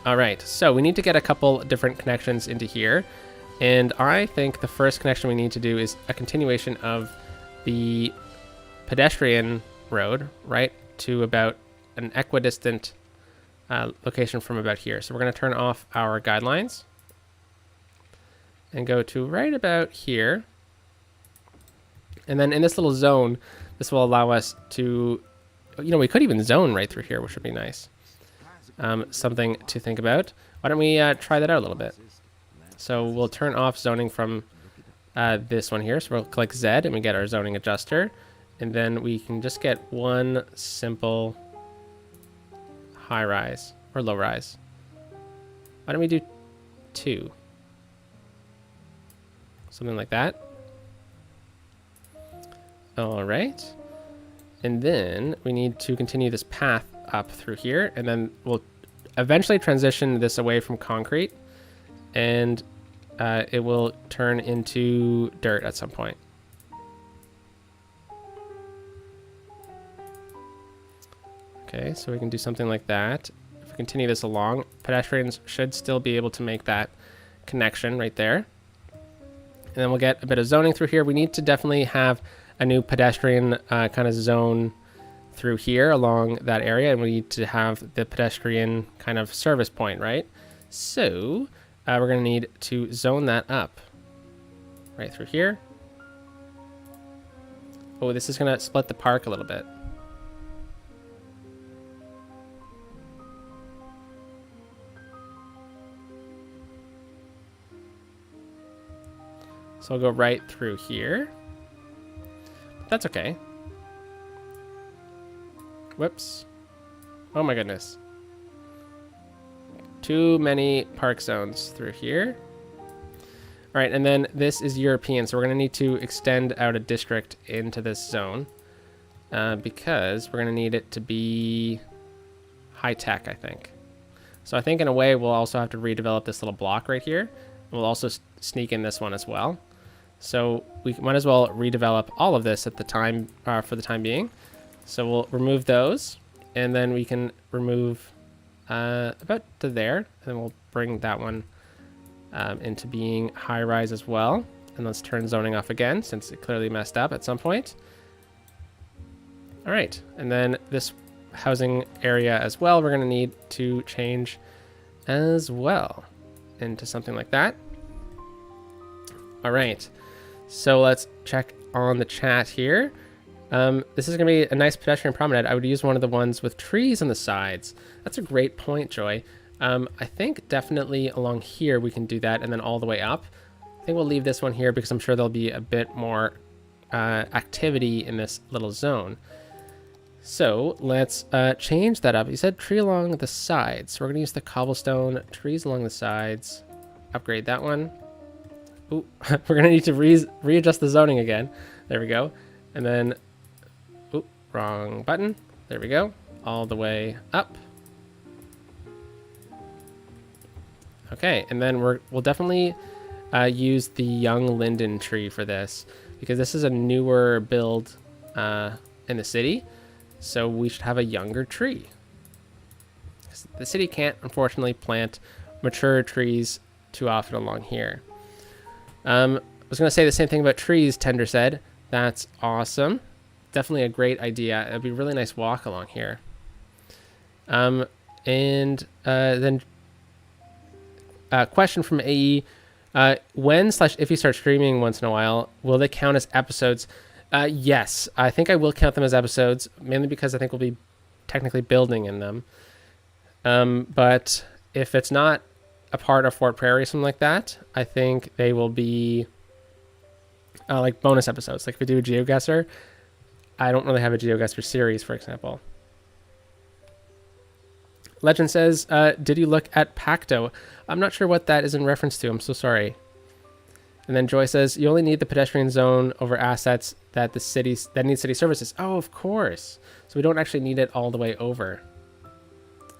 All right, so we need to get a couple different connections into here. And I think the first connection we need to do is a continuation of the pedestrian road, right, to about an equidistant location from about here. So we're going to turn off our guidelines and go to right about here. And then in this little zone, this will allow us to, we could even zone right through here, which would be nice. Something to think about. Why don't we try that out a little bit? So we'll turn off zoning from this one here. So we'll click Z and we get our zoning adjuster. And then we can just get one simple high rise or low rise. Why don't we do 2? Something like that. All right. And then we need to continue this path up through here. And then we'll eventually transition this away from concrete. And it will turn into dirt at some point. Okay, so we can do something like that. If we continue this along, pedestrians should still be able to make that connection right there. And then we'll get a bit of zoning through here. We need to definitely have a new pedestrian kind of zone through here along that area, and we need to have the pedestrian kind of service point, right? So we're going to need to zone that up right through here. Oh, this is going to split the park a little bit. So I'll go right through here. But that's okay. Whoops. Oh my goodness. Too many park zones through here. All right, and then this is European, so we're going to need to extend out a district into this zone because we're going to need it to be high-tech, I think. So I think in a way we'll also have to redevelop this little block right here. We'll also sneak in this one as well. So we might as well redevelop all of this at the time for the time being. So we'll remove those, and then we can remove about to there, and then we'll bring that one into being high rise as well. And let's turn zoning off again since it clearly messed up at some point. All right, and then this housing area as well, we're going to need to change as well into something like that. All right, so let's check on the chat here. This is going to be a nice pedestrian promenade. I would use one of the ones with trees on the sides. That's a great point, Joy. I think definitely along here we can do that, and then all the way up. I think we'll leave this one here because I'm sure there'll be a bit more activity in this little zone. So let's change that up. You said tree along the sides. So we're going to use the cobblestone trees along the sides. Upgrade that one. Ooh, we're going to need to readjust the zoning again. There we go. And then, ooh, wrong button. There we go. All the way up. Okay, and then we'll definitely use the young linden tree for this because this is a newer build in the city. So we should have a younger tree. The city can't, unfortunately, plant mature trees too often along here. I was going to say the same thing about trees, Tender said. That's awesome. Definitely a great idea. It'd be a really nice walk along here. And then question from AE. When/if you start streaming once in a while, will they count as episodes? Yes, I think I will count them as episodes, mainly because I think we'll be technically building in them. But if it's not a part of Fort Prairie, something like that, I think they will be like bonus episodes. Like if we do a GeoGuessr, I don't really have a GeoGuessr series, for example. Legend says, did you look at Pacto? I'm not sure what that is in reference to. I'm so sorry. And then Joy says, you only need the pedestrian zone over assets that need city services. Oh, of course. So we don't actually need it all the way over.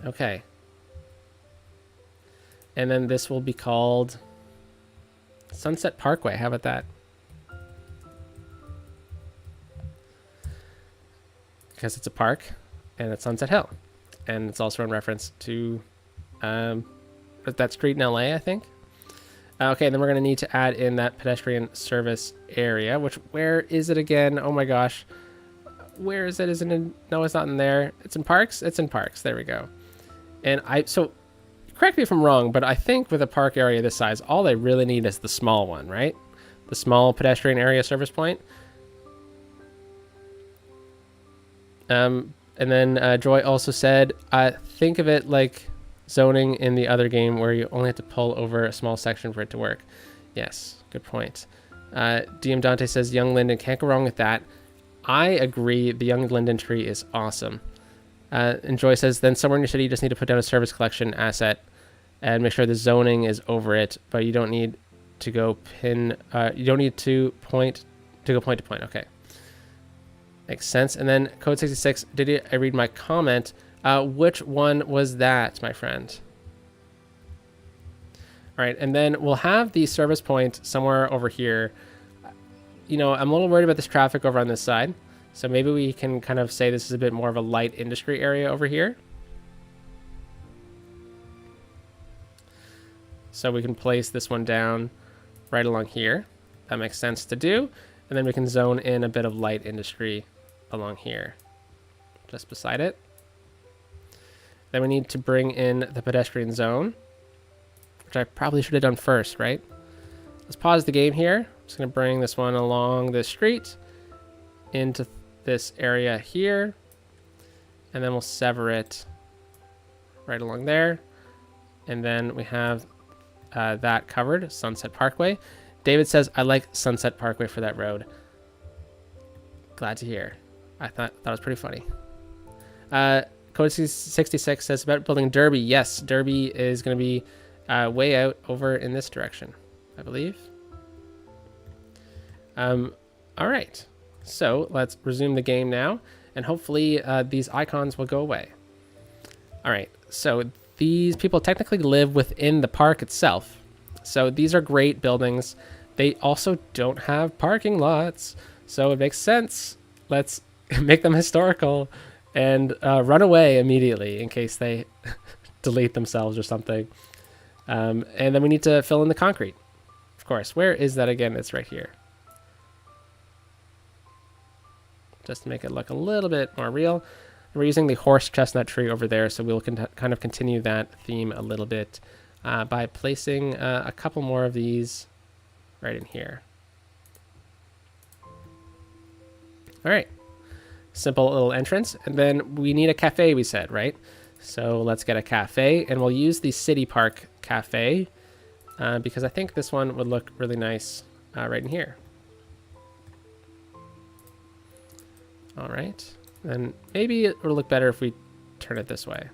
Okay. And then this will be called Sunset Parkway. How about that? Because it's a park and it's Sunset Hill. And it's also in reference to that street in LA, I think. Okay, then we're going to need to add in that pedestrian service area, where is it again? Oh my gosh. Where is it? Isn't it? No, it's not in there. It's in parks? It's in parks. There we go. And so correct me if I'm wrong, but I think with a park area this size, all they really need is the small one, right? The small pedestrian area service point. And then Joy also said, think of it like zoning in the other game where you only have to pull over a small section for it to work. Yes, good point. DM Dante says, young linden, can't go wrong with that. I agree. The young linden tree is awesome. And Joy says, then somewhere in your city, you just need to put down a service collection asset and make sure the zoning is over it, but you don't need to go you don't need to go point to point. Okay. Makes sense. And then code 66, I read my comment? Which one was that, my friend? All right, and then we'll have the service point somewhere over here. You know, I'm a little worried about this traffic over on this side. So maybe we can kind of say this is a bit more of a light industry area over here. So we can place this one down right along here. That makes sense to do. And then we can zone in a bit of light industry along here, just beside it. Then we need to bring in the pedestrian zone, which I probably should have done first, right? Let's pause the game here. I'm just going to bring this one along the street into this area here, and then we'll sever it right along there. And then we have that covered, Sunset Parkway. David says, I like Sunset Parkway for that road. Glad to hear. I thought that was pretty funny. Code 66 says about building Derby. Yes, Derby is going to be way out over in this direction, I believe. All right. So let's resume the game now, and hopefully these icons will go away. All right. So these people technically live within the park itself. So these are great buildings. They also don't have parking lots, so it makes sense. Let's make them historical and run away immediately in case they delete themselves or something. And then we need to fill in the concrete. Of course, where is that again? It's right here. Just to make it look a little bit more real. We're using the horse chestnut tree over there, so we'll kind of continue that theme a little bit by placing a couple more of these right in here. All right. Simple little entrance. And then we need a cafe, we said, right? So let's get a cafe, and we'll use the City Park Cafe because I think this one would look really nice right in here. All right. And maybe it will look better if we turn it this way.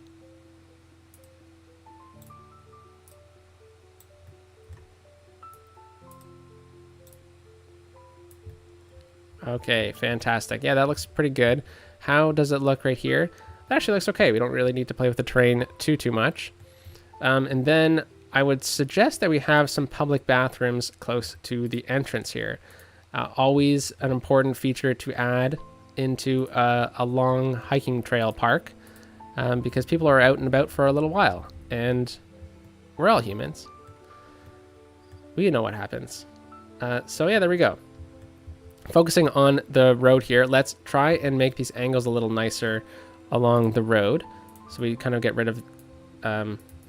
Okay, fantastic. Yeah, that looks pretty good. How does it look right here? That actually looks okay. We don't really need to play with the terrain too much. And then I would suggest that we have some public bathrooms close to the entrance here. Always an important feature to add into a long hiking trail park because people are out and about for a little while, and we're all humans. We know what happens. So yeah, there we go. Focusing on the road here, let's try and make these angles a little nicer along the road. So we kind of get rid of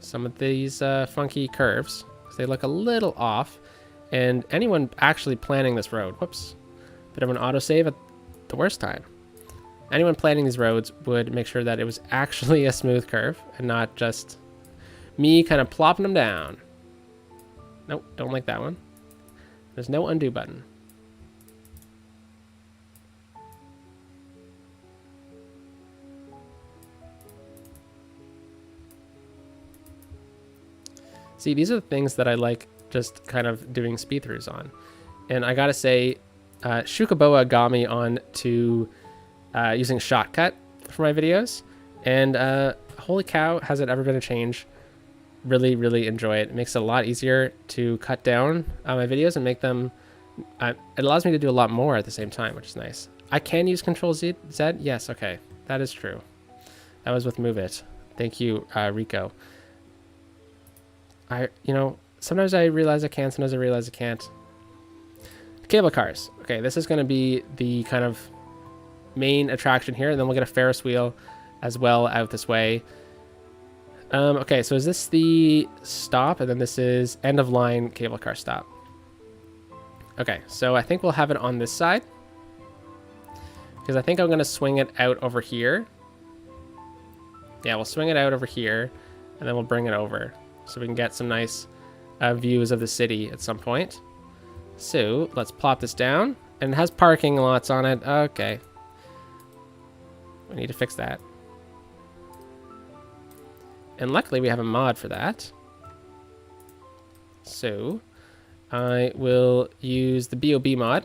some of these funky curves because they look a little off. And anyone actually planning this road, whoops, bit of an autosave at the worst time. Anyone planning these roads would make sure that it was actually a smooth curve and not just me kind of plopping them down. Nope, don't like that one. There's no undo button. See, these are the things that I like just kind of doing speed throughs on. And I gotta say, Shukaboa got me on to using Shotcut for my videos. And holy cow, has it ever been a change. Really, really enjoy it. It makes it a lot easier to cut down my videos and make them... it allows me to do a lot more at the same time, which is nice. I can use Control Z? Yes, okay. That is true. That was with Move It. Thank you, Rico. Sometimes I realize I can, sometimes I realize I can't. Cable cars. Okay, this is going to be the kind of main attraction here, and then we'll get a Ferris wheel as well out this way. Okay, so is this the stop, and then this is end of line cable car stop. Okay, so I think we'll have it on this side because I think I'm going to swing it out over here. Yeah, we'll swing it out over here, and then we'll bring it over so we can get some nice views of the city at some point. So let's plop this down, and it has parking lots on it. Okay, we need to fix that. And luckily we have a mod for that. So I will use the BOB mod,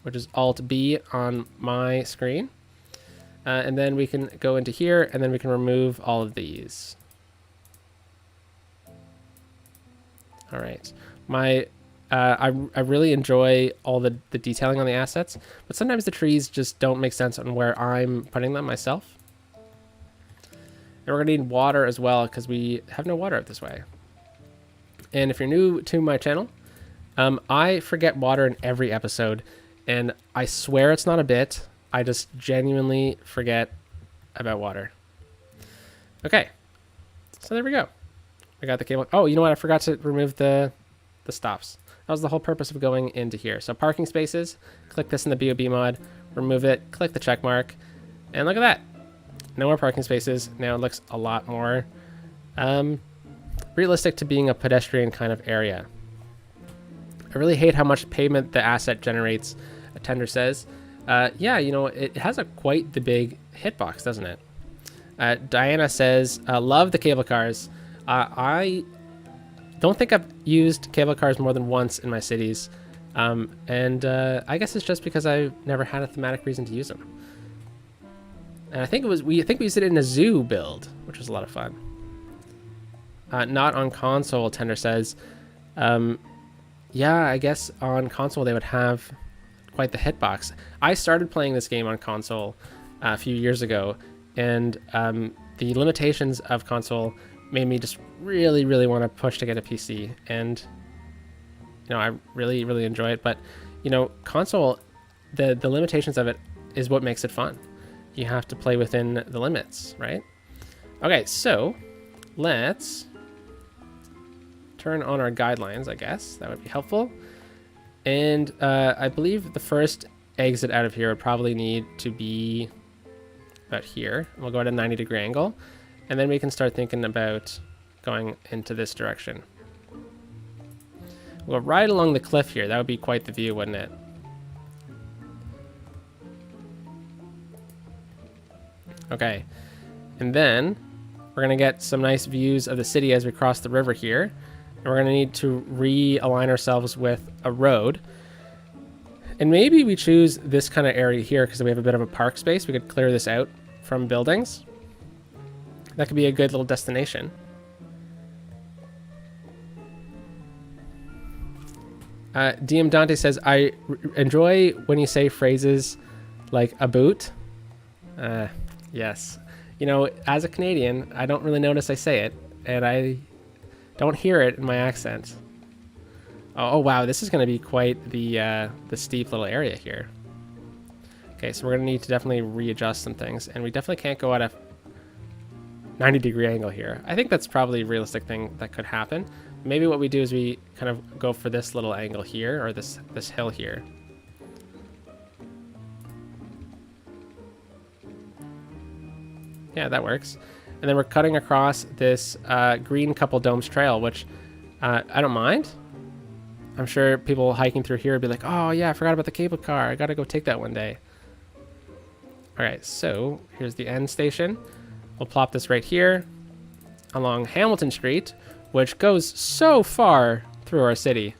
which is Alt-B on my screen. And then we can go into here, and then we can remove all of these. All right. My I really enjoy all the detailing on the assets, but sometimes the trees just don't make sense on where I'm putting them myself. And we're gonna need water as well because we have no water out this way. And if you're new to my channel, I forget water in every episode, and I swear it's not a bit. I just genuinely forget about water. Okay, so there we go. I got the cable. Oh, you know what? I forgot to remove the stops. That was the whole purpose of going into here. So parking spaces, click this in the BOB mod, remove it, click the check mark, and look at that. No more parking spaces. Now it looks a lot more realistic to being a pedestrian kind of area. I really hate how much pavement the asset generates, a tender says. Yeah, you know, it has quite the big hitbox, doesn't it? Diana says, love the cable cars. I don't think I've used cable cars more than once in my cities. And I guess it's just because I've never had a thematic reason to use them. And I think we used it in a zoo build, which was a lot of fun. Not on console, Tender says. Yeah, I guess on console they would have quite the hitbox. I started playing this game on console a few years ago, and the limitations of console made me just really, really want to push to get a PC. And you know, I really, really enjoy it. But you know, console, the limitations of it is what makes it fun. You have to play within the limits, right? Okay, so let's turn on our guidelines, I guess. That would be helpful. And I believe the first exit out of here would probably need to be about here. We'll go at a 90-degree angle, and then we can start thinking about going into this direction. We'll go right along the cliff here. That would be quite the view, wouldn't it? Okay, and then we're gonna get some nice views of the city as we cross the river here. And we're gonna need to realign ourselves with a road. And maybe we choose this kind of area here because we have a bit of a park space. We could clear this out from buildings. That could be a good little destination. DM Dante says, I enjoy when you say phrases like a boot. Yes. You know, as a Canadian, I don't really notice I say it, and I don't hear it in my accent. Oh wow, this is going to be quite the steep little area here. Okay, so we're going to need to definitely readjust some things, and we definitely can't go at a 90-degree angle here. I think that's probably a realistic thing that could happen. Maybe what we do is we kind of go for this little angle here, or this hill here. Yeah, that works. And then we're cutting across this green couple domes trail, which I don't mind. I'm sure people hiking through here would be like, oh yeah, I forgot about the cable car. I gotta go take that one day. All right, so here's the end station. We'll plop this right here along Hamilton Street, which goes so far through our city.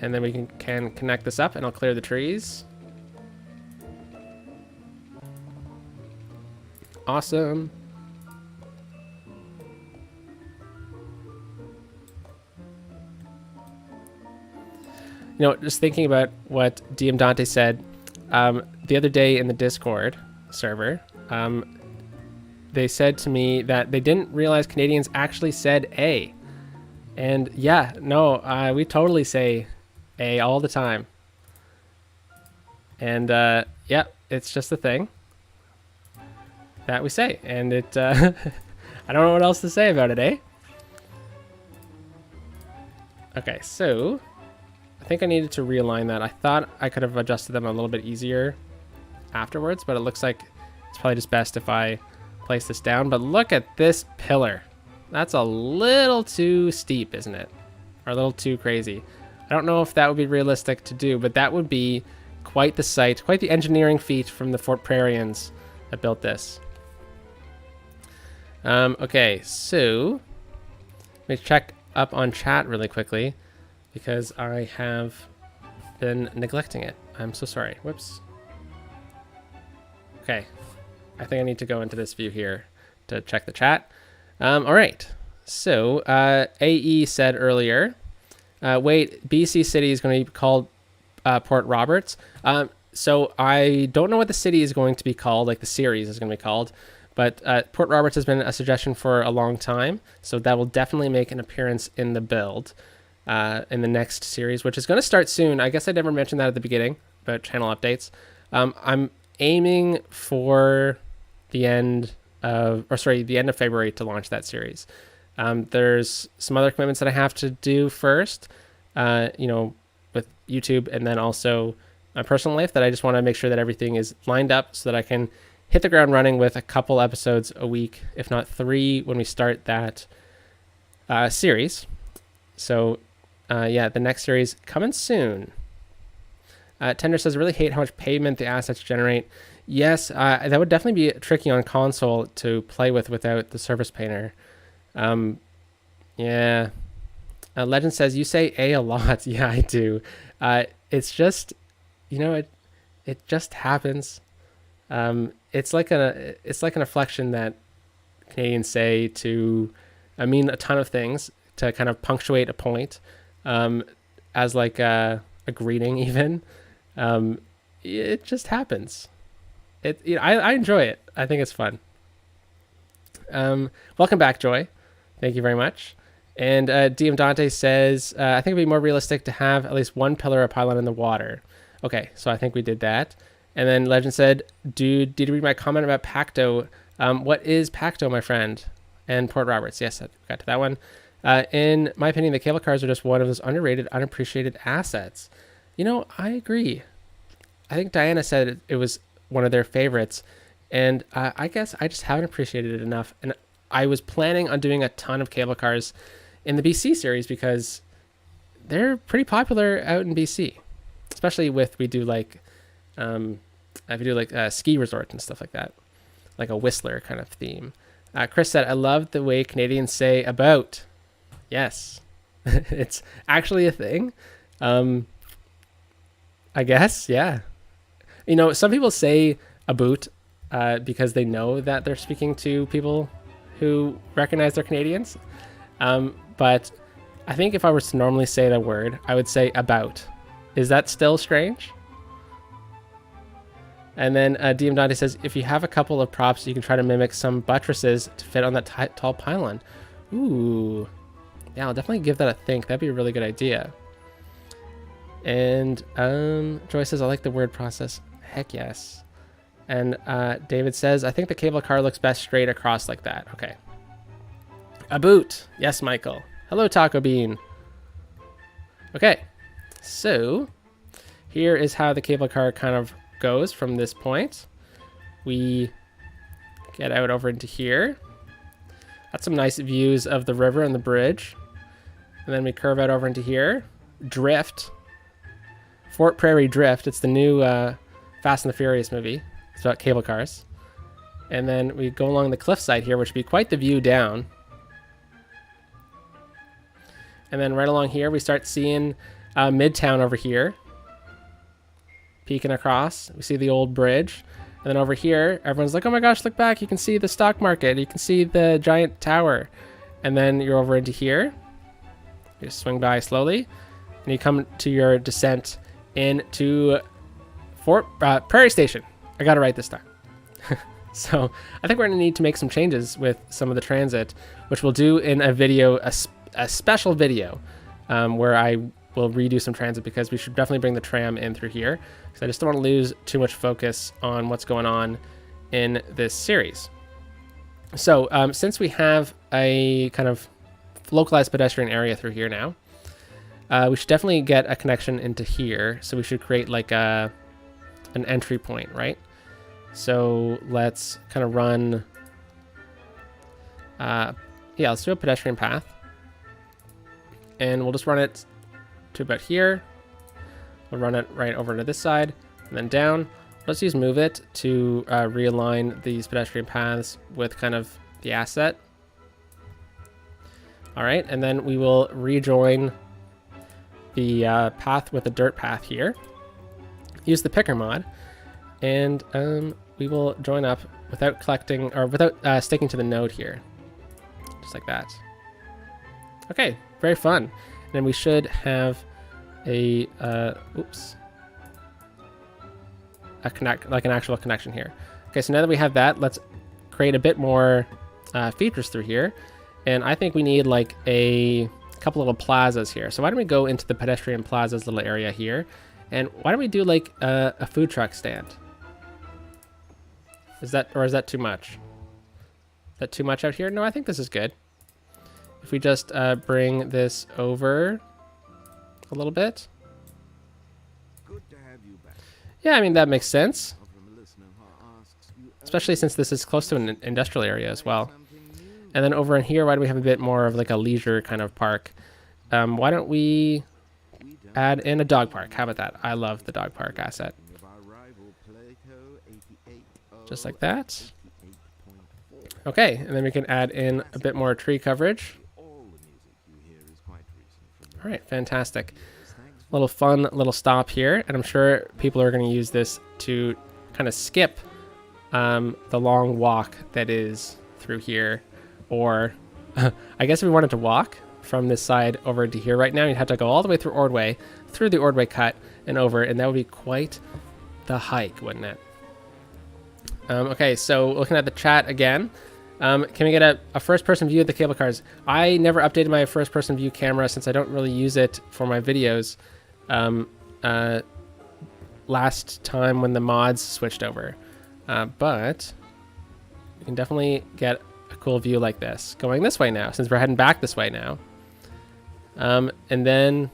And then we can connect this up, and I'll clear the trees. Awesome. You know, just thinking about what DM Dante said the other day in the Discord server, they said to me that they didn't realize Canadians actually said A. And yeah, no, we totally say A all the time. And yeah, it's just a thing that we say. And it, I don't know what else to say about it, eh? Okay, so I think I needed to realign that. I thought I could have adjusted them a little bit easier afterwards, but it looks like it's probably just best if I place this down. But look at this pillar. That's a little too steep, isn't it? Or a little too crazy. I don't know if that would be realistic to do, but that would be quite the sight, quite the engineering feat from the Fort Prairians that built this. Okay, so let me check up on chat really quickly because I have been neglecting it. I'm so sorry. Whoops. Okay, I think I need to go into this view here to check the chat. All right, So AE said earlier, wait, BC City is going to be called Port Roberts. So I don't know what the city is going to be called, like the series is going to be called, but Port Roberts has been a suggestion for a long time. So that will definitely make an appearance in the build in the next series, which is going to start soon. I guess I never mentioned that at the beginning about channel updates. I'm aiming for the end of February to launch that series. There's some other commitments that I have to do first, with YouTube, and then also my personal life, that I just want to make sure that everything is lined up so that I can hit the ground running with a couple episodes a week, if not 3, when we start that series. So the next series coming soon. Tender says, I really hate how much pavement the assets generate. Yes, that would definitely be tricky on console to play with without the Surface Painter. Yeah. Legend says, you say a lot. Yeah, I do. It's just, it just happens. It's like an inflection that Canadians say to mean a ton of things, to kind of punctuate a point, as like a greeting even. It just happens. I enjoy it. I think it's fun. Welcome back, Joy. Thank you very much. And DM Dante says, I think it'd be more realistic to have at least one pillar or pylon in the water. Okay, so I think we did that. And then Legend said, did you read my comment about Pacto? What is Pacto, my friend? And Port Roberts. Yes, I got to that one. In my opinion, the cable cars are just one of those underrated, unappreciated assets. I agree. I think Diana said it was one of their favorites. And I guess I just haven't appreciated it enough. And I was planning on doing a ton of cable cars in the BC series because they're pretty popular out in BC, especially we do like ski resorts and stuff like that, like a Whistler kind of theme. Chris said, I love the way Canadians say about. Yes, it's actually a thing. I guess, yeah. Some people say about because they know that they're speaking to people who recognize they're Canadians. But I think if I was to normally say the word, I would say about. Is that still strange? And then DM Dante says, if you have a couple of props, you can try to mimic some buttresses to fit on that tall pylon. Ooh. Yeah, I'll definitely give that a think. That'd be a really good idea. And Joy says, I like the word process. Heck yes. And David says, I think the cable car looks best straight across like that. Okay. A boot. Yes, Michael. Hello, Taco Bean. Okay. So here is how the cable car kind of goes from this point. We get out over into here. That's some nice views of the river and the bridge. And then we curve out over into here. Drift. Fort Prairie Drift. It's the new Fast and the Furious movie. It's about cable cars. And then we go along the cliffside here, which would be quite the view down. And then right along here, we start seeing Midtown over here. Peeking across. We see the old bridge. And then over here, everyone's like, oh my gosh, look back. You can see the stock market. You can see the giant tower. And then you're over into here. You just swing by slowly. And you come to your descent into Fort Prairie Station. I got it right this time. So I think we're going to need to make some changes with some of the transit, which we'll do in a video, a special video, where I will redo some transit, because we should definitely bring the tram in through here, because I just don't want to lose too much focus on what's going on in this series. So since we have a kind of localized pedestrian area through here now, we should definitely get a connection into here. So we should create like an entry point, right? So let's kind of run, let's do a pedestrian path. And we'll just run it to about here. We'll run it right over to this side and then down. Let's use move it to realign these pedestrian paths with kind of the asset. All right, and then we will rejoin the path with the dirt path here. Use the picker mod, and we will join up without collecting, or without sticking to the node here, just like that. Okay, very fun. And then we should have a like an actual connection here. Okay, so now that we have that, let's create a bit more features through here. And I think we need like a couple little plazas here. So why don't we go into the pedestrian plazas little area here, and why don't we do like a food truck stand? Is that too much? Is that too much out here? No, I think this is good. If we just bring this over a little bit. Good to have you back. Yeah, I mean, that makes sense. Especially since this is close to an industrial area as well. And then over in here, why do we have a bit more of like a leisure kind of park? Why don't we add in a dog park? How about that? I love the dog park asset. Just like that. Okay, and then we can add in a bit more tree coverage. All right, fantastic. Little fun little stop here, and I'm sure people are going to use this to kind of skip the long walk that is through here. Or I guess if we wanted to walk from this side over to here right now, you'd have to go all the way through Ordway, through the Ordway cut and over, and that would be quite the hike, wouldn't it? Okay, so looking at the chat again, can we get a first-person view of the cable cars? I never updated my first-person view camera since I don't really use it for my videos. Last time when the mods switched over, but we can definitely get a cool view like this going this way now, since we're heading back this way now. And then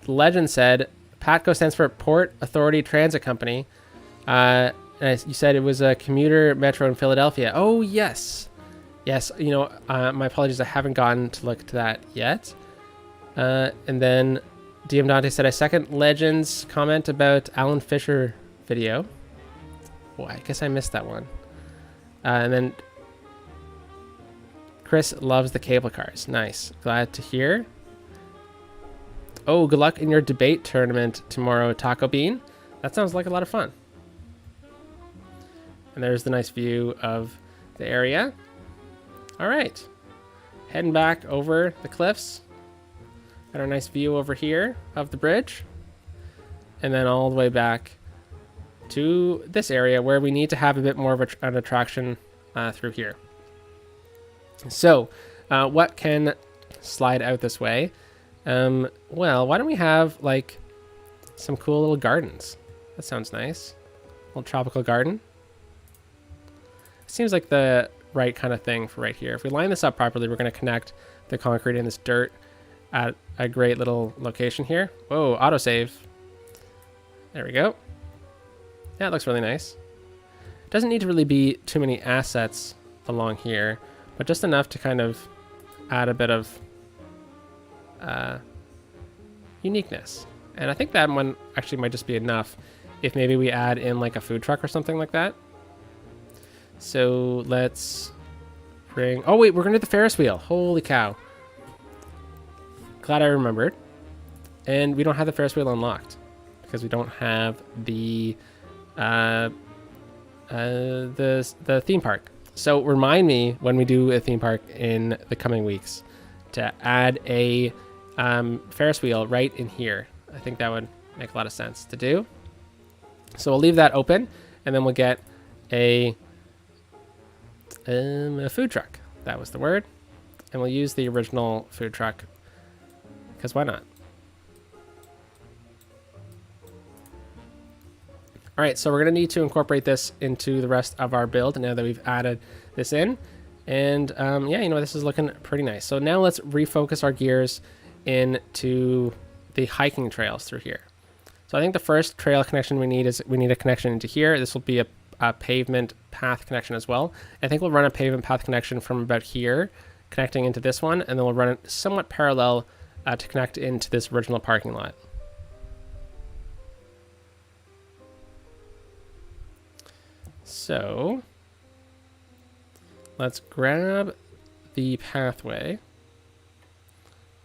Legend said PATCO stands for Port Authority Transit Company. And you said it was a commuter metro in Philadelphia. Oh yes, you know, my apologies, I haven't gotten to look to that yet. And then DM Dante said, I second Legend's comment about Alan Fisher video. Oh, I guess I missed that one. And then Chris loves the cable cars. Nice. Glad to hear. Oh, good luck in your debate tournament tomorrow, Taco Bean. That sounds like a lot of fun. And there's the nice view of the area. All right. Heading back over the cliffs. Got a nice view over here of the bridge. And then all the way back to this area where we need to have a bit more of an attraction through here. So what can slide out this way? Well, why don't we have like some cool little gardens? That sounds nice. A little tropical garden. Seems like the right kind of thing for right here. If we line this up properly, we're going to connect the concrete and this dirt at a great little location here. Whoa, autosave. There we go. Yeah, it looks really nice. Doesn't need to really be too many assets along here, but just enough to kind of add a bit of uniqueness. And I think that one actually might just be enough if maybe we add in like a food truck or something like that. So let's bring... Oh wait, we're going to do the Ferris wheel. Holy cow. Glad I remembered. And we don't have the Ferris wheel unlocked because we don't have the theme park. So remind me when we do a theme park in the coming weeks to add a Ferris wheel right in here. I think that would make a lot of sense to do. So we'll leave that open, and then we'll get a food truck. That was the word. And we'll use the original food truck because why not? All right, so we're going to need to incorporate this into the rest of our build now that we've added this in. And yeah, you know, this is looking pretty nice. So now let's refocus our gears into the hiking trails through here. So I think the first trail connection we need is we need a connection into here. This will be a pavement path connection as well. I think we'll run a pavement path connection from about here, connecting into this one, and then we'll run it somewhat parallel to connect into this original parking lot. So let's grab the pathway,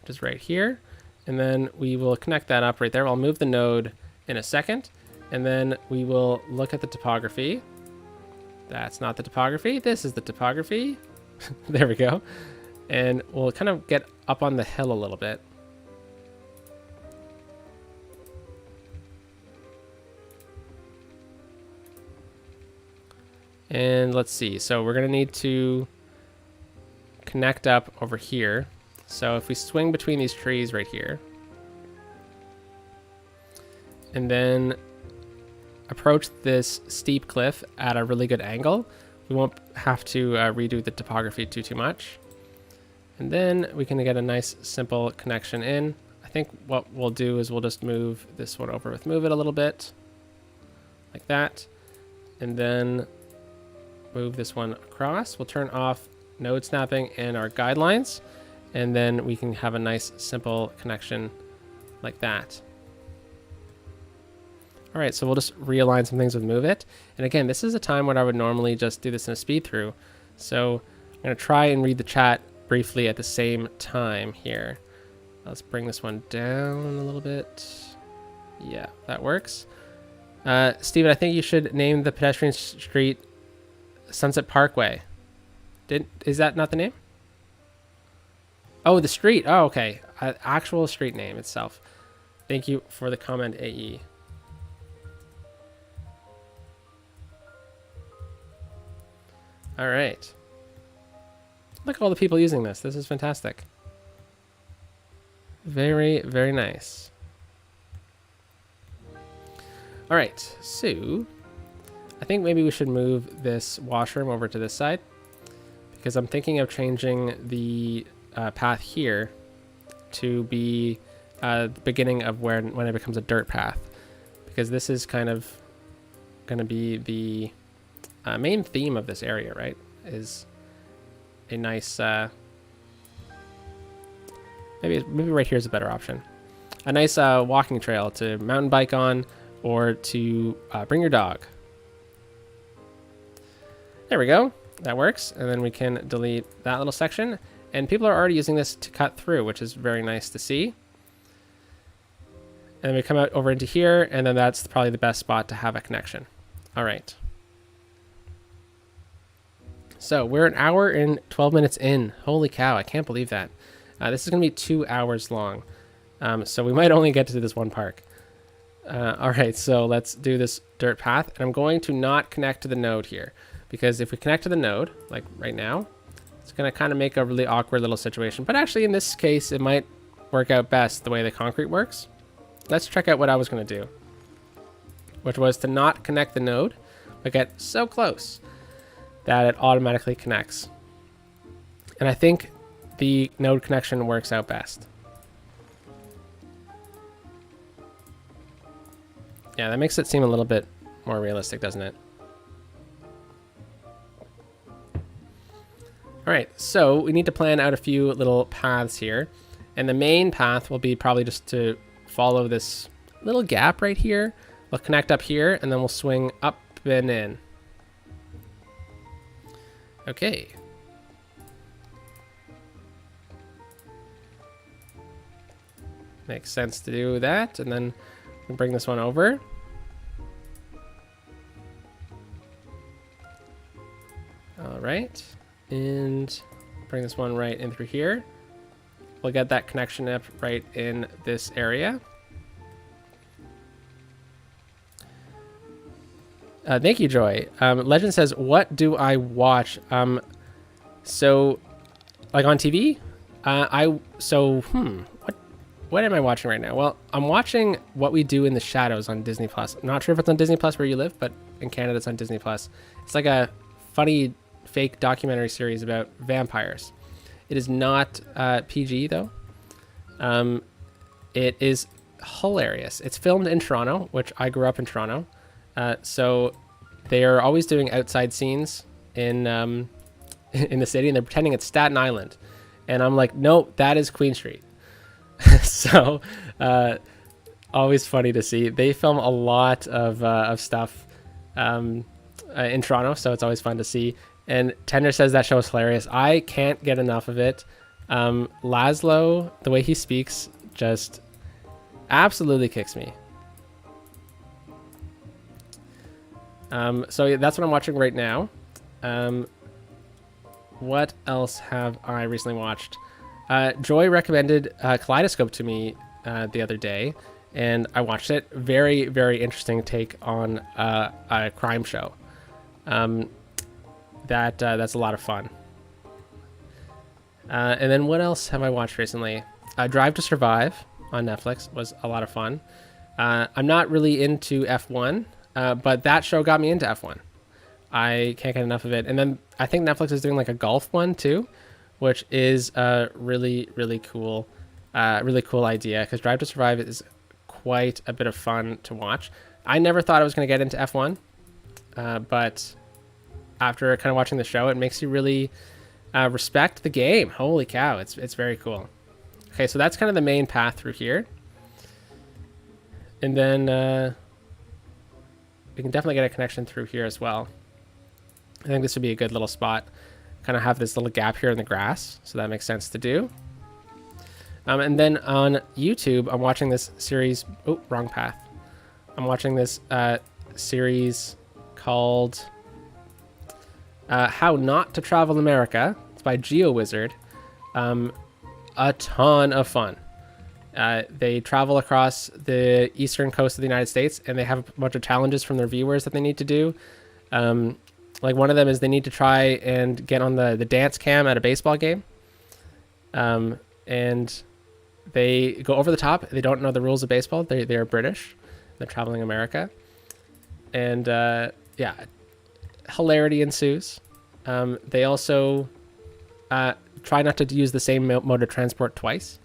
which is right here, and then we will connect that up right there. I'll move the node in a second, and then we will look at the topography. That's not the topography. This is the topography. There we go. And we'll kind of get up on the hill a little bit. And let's see. So we're going to need to connect up over here. So if we swing between these trees right here, and then approach this steep cliff at a really good angle, we won't have to redo the topography too much. And then we can get a nice simple connection in. I think what we'll do is we'll just move this one over with move it a little bit like that. And then move this one across. We'll turn off node snapping and our guidelines, and then we can have a nice simple connection like that. All right, so we'll just realign some things with move it. And again, this is a time when I would normally just do this in a speed through. So I'm going to try and read the chat briefly at the same time here. Let's bring this one down a little bit. Yeah, that works. Steven, I think you should name the pedestrian street Sunset Parkway. Is that not the name? Oh, the street. Oh, okay. Actual street name itself. Thank you for the comment, AE. All right. Look at all the people using this. This is fantastic. Very, very nice. All right. So I think maybe we should move this washroom over to this side, because I'm thinking of changing the path here to be the beginning of when it becomes a dirt path, because this is kind of going to be the main theme of this area, right? Is a nice maybe right here is a better option. A nice walking trail to mountain bike on, or to bring your dog. There we go. That works. And then we can delete that little section. And people are already using this to cut through, which is very nice to see. And then we come out over into here, and then that's probably the best spot to have a connection. All right. So we're an hour and 12 minutes in. Holy cow, I can't believe that. This is going to be 2 hours long. So we might only get to this one park. All right, so let's do this dirt path. And I'm going to not connect to the node here, because if we connect to the node, like right now, it's going to kind of make a really awkward little situation. But actually, in this case, it might work out best the way the concrete works. Let's check out what I was going to do, which was to not connect the node, but get so close that it automatically connects. And I think the node connection works out best. Yeah, that makes it seem a little bit more realistic, doesn't it? All right, so we need to plan out a few little paths here. And the main path will be probably just to follow this little gap right here. We'll connect up here, and then we'll swing up and in. Okay. Makes sense to do that, and then we'll bring this one over. All right, and bring this one right in through here. We'll get that connection up right in this area. Thank you, Joy. Legend says, what do I watch? So, like on TV? What am I watching right now? Well, I'm watching What We Do in the Shadows on Disney Plus. I'm not sure if it's on Disney Plus where you live, but in Canada it's on Disney Plus. It's like a funny fake documentary series about vampires. It is not PG though. It is hilarious. It's filmed in Toronto, which I grew up in Toronto. So they are always doing outside scenes in in the city, and they're pretending it's Staten Island. And I'm like, no, that is Queen Street. So always funny to see. They film a lot of stuff in Toronto, so it's always fun to see. And Tender says that show is hilarious. I can't get enough of it. Laszlo, the way he speaks, just absolutely kicks me. So that's what I'm watching right now. what else have I recently watched? Joy recommended Kaleidoscope to me the other day, and I watched it. Very, very interesting take on a crime show. That's a lot of fun. And then what else have I watched recently? Drive to Survive on Netflix was a lot of fun. I'm not really into F1, but that show got me into F1. I can't get enough of it. And then I think Netflix is doing like a golf one too, which is a really, really cool idea, because Drive to Survive is quite a bit of fun to watch. I never thought I was going to get into F1, but after kind of watching the show, it makes you really respect the game. Holy cow, it's very cool. Okay, so that's kind of the main path through here. And then we can definitely get a connection through here as well. I think this would be a good little spot. Kind of have this little gap here in the grass, so that makes sense to do. And then on YouTube, I'm watching this series. Oh, wrong path. I'm watching this series called How Not to Travel America. It's by GeoWizard. A ton of fun. They travel across the eastern coast of the United States, and they have a bunch of challenges from their viewers that they need to do. Like one of them is they need to try and get on the dance cam at a baseball game. And they go over the top. They don't know the rules of baseball. They're British. They're traveling America. And yeah, hilarity ensues. They also try not to use the same mode of transport twice.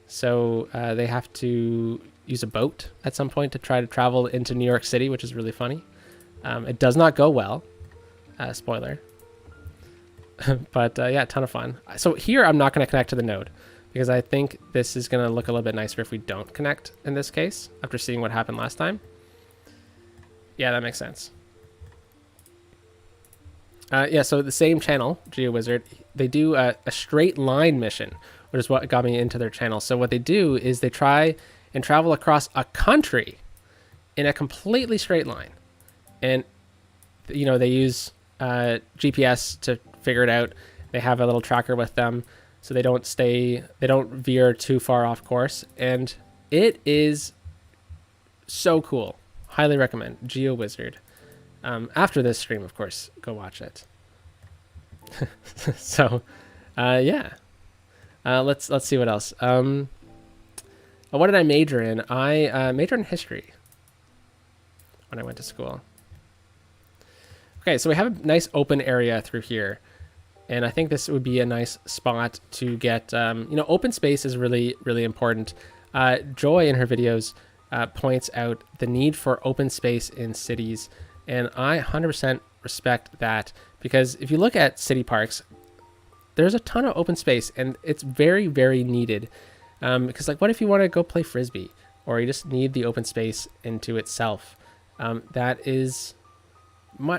So they have to use a boat at some point to try to travel into New York City, which is really funny. It does not go well. Spoiler. But yeah, a ton of fun. So here I'm not going to connect to the node, because I think this is going to look a little bit nicer if we don't connect in this case, after seeing what happened last time. Yeah, that makes sense. Yeah, so the same channel, GeoWizard, they do a straight line mission, which is what got me into their channel. So what they do is they try and travel across a country in a completely straight line. And, you know, they use GPS to figure it out. They have a little tracker with them, so they don't veer too far off course. And it is so cool. Highly recommend GeoWizard. After this stream, of course, go watch it. So, yeah. Let's see what else. What did I major in? I majored in history when I went to school. Okay, so we have a nice open area through here, and I think this would be a nice spot to get. Open space is really, really important. Joy in her videos points out the need for open space in cities, and I 100% respect that, because if you look at city parks, there's a ton of open space, and it's very, very needed. Because like, what if you want to go play Frisbee, or you just need the open space into itself? That is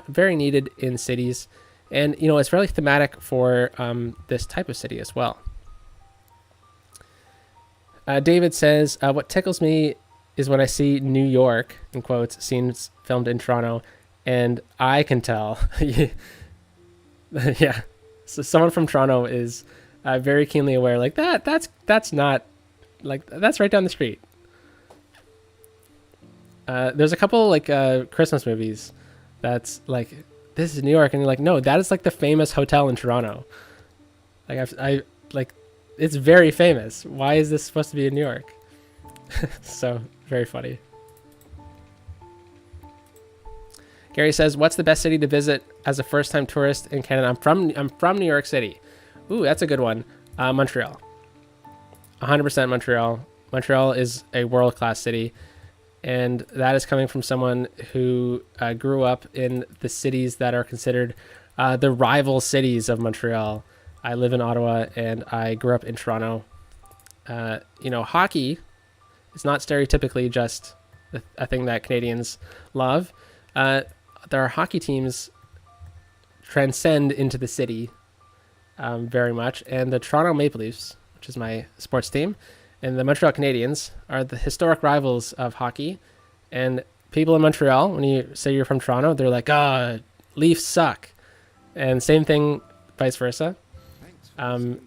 very needed in cities, and it's really thematic for this type of city as well. David says, what tickles me is when I see New York, in quotes, scenes filmed in Toronto, and I can tell. Yeah, so someone from Toronto is very keenly aware, like that's not, like, that's right down the street. There's a couple like Christmas movies that's like, this is New York, and you're like, no, that is like the famous hotel in Toronto. Like I like, it's very famous. Why is this supposed to be in New York? So very funny. Gary says, what's the best city to visit as a first-time tourist in Canada? I'm from New York City. Ooh, that's a good one. Montreal. 100% Montreal. Montreal is a world-class city, and that is coming from someone who grew up in the cities that are considered the rival cities of Montreal. I live in Ottawa, and I grew up in Toronto. Hockey is not stereotypically just a thing that Canadians love. Their hockey teams transcend into the city very much, and the Toronto Maple Leafs, which is my sports team, and the Montreal Canadiens are the historic rivals of hockey. And people in Montreal, when you say you're from Toronto, they're like, Leafs suck. And same thing, vice versa. And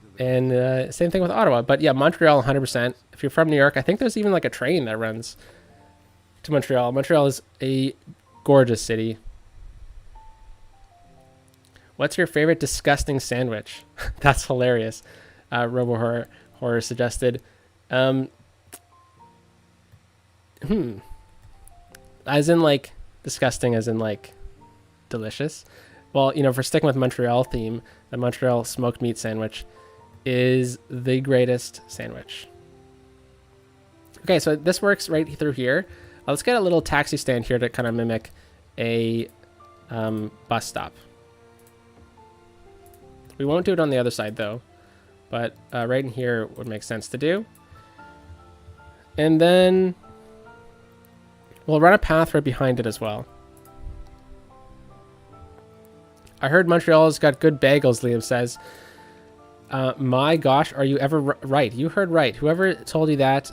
same thing with Ottawa. But yeah, Montreal 100%. If you're from New York, I think there's even like a train that runs to Montreal. Montreal is a gorgeous city. What's your favorite disgusting sandwich? That's hilarious. Robo Horror suggested. As in like disgusting, as in like delicious. Well, you know, for sticking with Montreal theme, the Montreal smoked meat sandwich is the greatest sandwich. Okay, so this works right through here. Let's get a little taxi stand here to kind of mimic a bus stop. We won't do it on the other side though, but right in here would make sense to do. And then we'll run a path right behind it as well. I heard Montreal's got good bagels, Liam says. My gosh, are you ever right? You heard right. Whoever told you that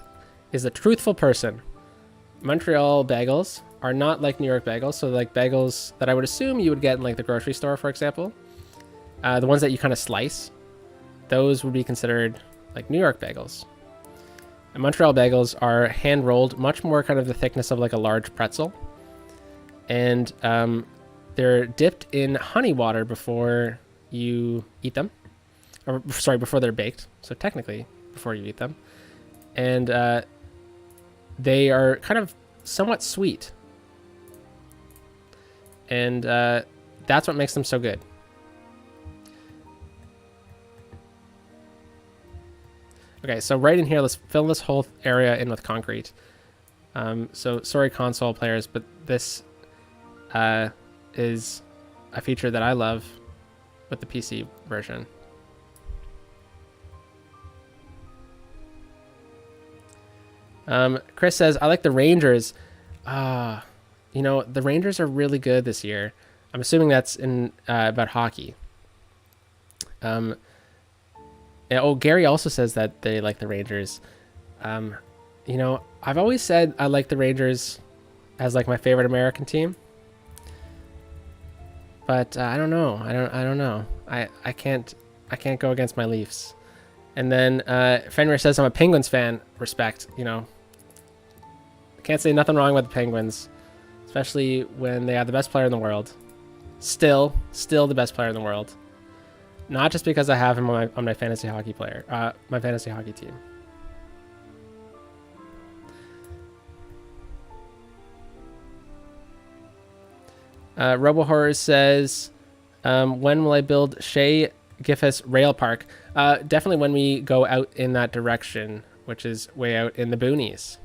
is a truthful person. Montreal bagels are not like New York bagels. So like bagels that I would assume you would get in like the grocery store, for example. The ones that you kind of slice, those would be considered like New York bagels. And Montreal bagels are hand rolled, much more kind of the thickness of like a large pretzel. And they're dipped in honey water before you eat them. Or sorry, before they're baked. So technically before you eat them. And they are kind of somewhat sweet. And that's what makes them so good. Okay, so right in here, let's fill this whole area in with concrete. So sorry, console players, but this is a feature that I love with the PC version. Chris says, I like the Rangers. You know, the Rangers are really good this year. I'm assuming that's in about hockey. Oh, Gary also says that they like the Rangers. You know, I've always said I like the Rangers as like my favorite American team. But I don't know. I don't know. I can't go against my Leafs. And then Fenrir says I'm a Penguins fan. Respect, you know. Can't say nothing wrong with the Penguins, especially when they have the best player in the world. Still the best player in the world. Not just because I have him on my fantasy hockey player, my fantasy hockey team. Robo Horror says, when will I build Shea Giffus Rail Park? Definitely when we go out in that direction, which is way out in the boonies.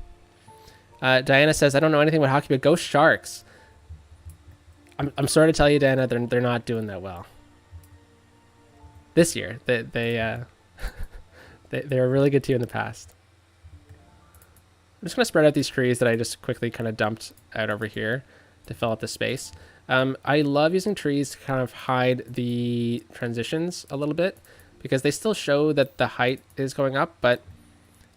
Diana says, I don't know anything about hockey, but go Sharks. I'm sorry to tell you, Diana, they're not doing that well. This year, they were a really good team in the past. I'm just going to spread out these trees that I just quickly kind of dumped out over here to fill up the space. I love using trees to kind of hide the transitions a little bit because they still show that the height is going up, but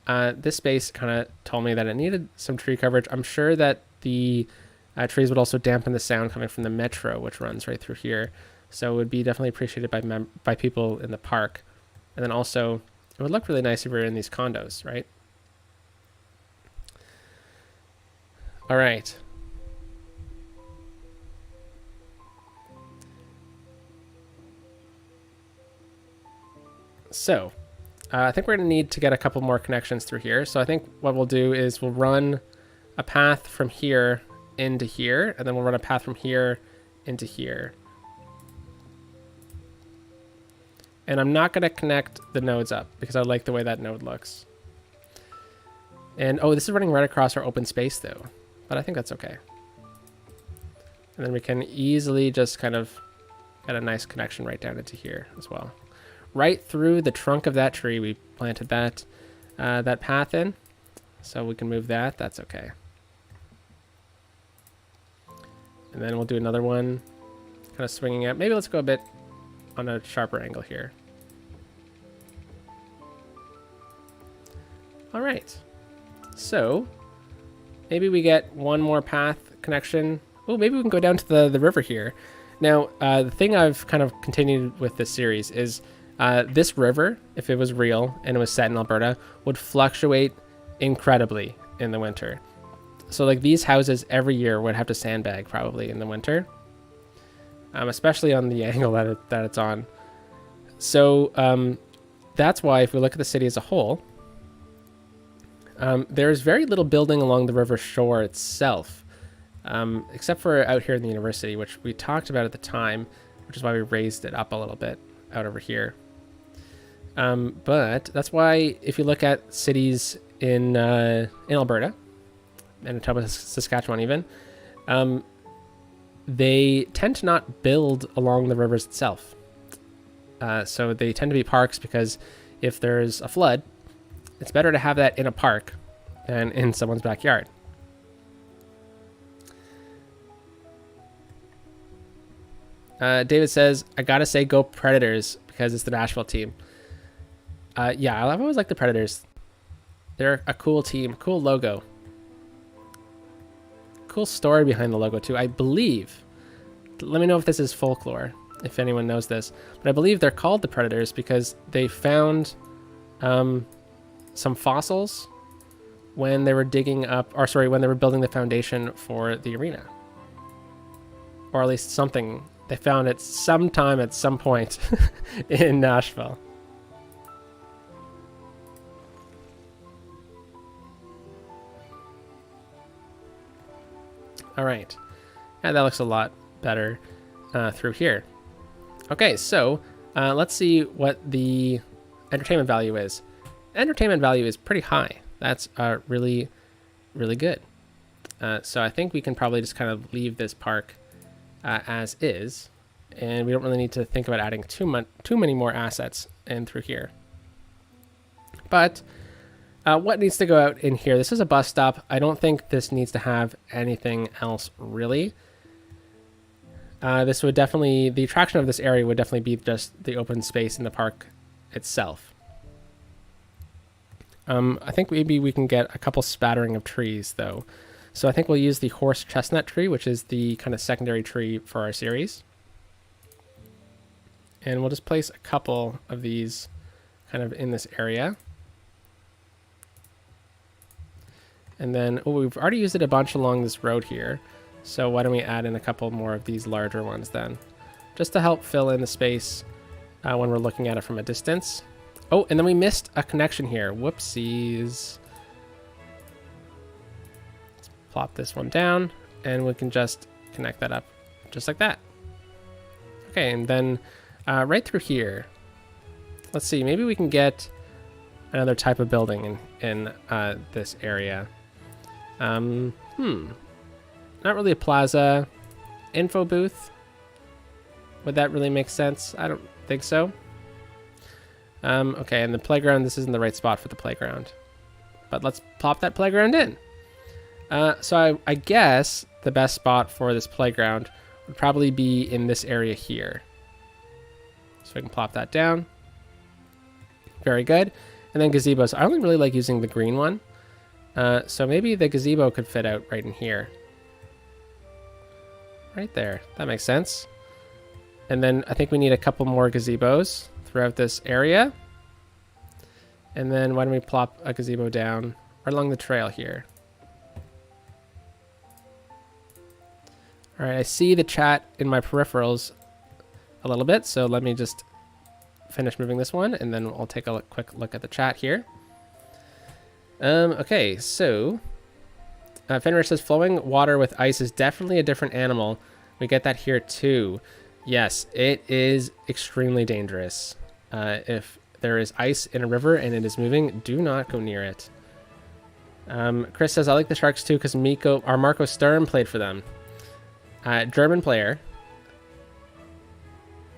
this space kind of told me that it needed some tree coverage. I'm sure that the trees would also dampen the sound coming from the metro, which runs right through here. So it would be definitely appreciated by people in the park. And then also, it would look really nice if we were in these condos, right? All right. So, I think we're going to need to get a couple more connections through here. So I think what we'll do is we'll run a path from here into here, and then we'll run a path from here into here. And I'm not going to connect the nodes up because I like the way that node looks. And, oh, this is running right across our open space, though. But I think that's okay. And then we can easily just kind of get a nice connection right down into here as well. Right through the trunk of that tree, we planted that that path in. So we can move that. That's okay. And then we'll do another one kind of swinging out. Maybe let's go a bit on a sharper angle here. All right. So maybe we get one more path connection. Oh, maybe we can go down to the river here. Now, the thing I've kind of continued with this series is This river, if it was real and it was set in Alberta, would fluctuate incredibly in the winter. So like these houses every year would have to sandbag probably in the winter, especially on the angle that it's on. So that's why if we look at the city as a whole, there's very little building along the river shore itself, except for out here in the university, which we talked about at the time, which is why we raised it up a little bit out over here. But that's why if you look at cities in Alberta, Manitoba, Saskatchewan even, they tend to not build along the rivers itself. So they tend to be parks because if there's a flood, it's better to have that in a park than in someone's backyard. David says, I gotta say go Predators because it's the Nashville team. Yeah, I've always liked the Predators. They're a cool team, cool logo. Cool story behind the logo too, I believe. Let me know if this is folklore, if anyone knows this. But I believe they're called the Predators because they found some fossils when they were digging up, or sorry, when they were building the foundation for the arena. Or at least something. They found it sometime at some point in Nashville. All right. Yeah, that looks a lot better through here. Okay, so let's see what the entertainment value is. Entertainment value is pretty high. That's really, really good. So I think we can probably just kind of leave this park as is, and we don't really need to think about adding too many more assets in through here. But what needs to go out in here? This is a bus stop. I don't think this needs to have anything else really. This would definitely, the attraction of this area would definitely be just the open space in the park itself. I think maybe we can get a couple spattering of trees though. So I think we'll use the horse chestnut tree, which is the kind of secondary tree for our series. And we'll just place a couple of these kind of in this area. And then, oh, we've already used it a bunch along this road here. So why don't we add in a couple more of these larger ones then? Just to help fill in the space when we're looking at it from a distance. Oh, and then we missed a connection here. Whoopsies. Let's plop this one down and we can just connect that up just like that. Okay, and then right through here, let's see, maybe we can get another type of building in this area. Not really a plaza. Info booth. Would that really make sense? I don't think so. Okay, and the playground, this isn't the right spot for the playground. But let's plop that playground in. So I guess the best spot for this playground would probably be in this area here. So I can plop that down. Very good. And then gazebos. I only really like using the green one. So maybe the gazebo could fit out right in here. Right there. That makes sense. And then I think we need a couple more gazebos throughout this area. And then why don't we plop a gazebo down right along the trail here. All right, I see the chat in my peripherals a little bit, so let me just finish moving this one, and then I'll take a quick look at the chat here. Okay, so Fenrir says flowing water with ice is definitely a different animal. We get that here too. Yes, it is extremely dangerous. If there is ice in a river and it is moving, do not go near it. Chris says, I like the Sharks too because Marco Sturm played for them. German player.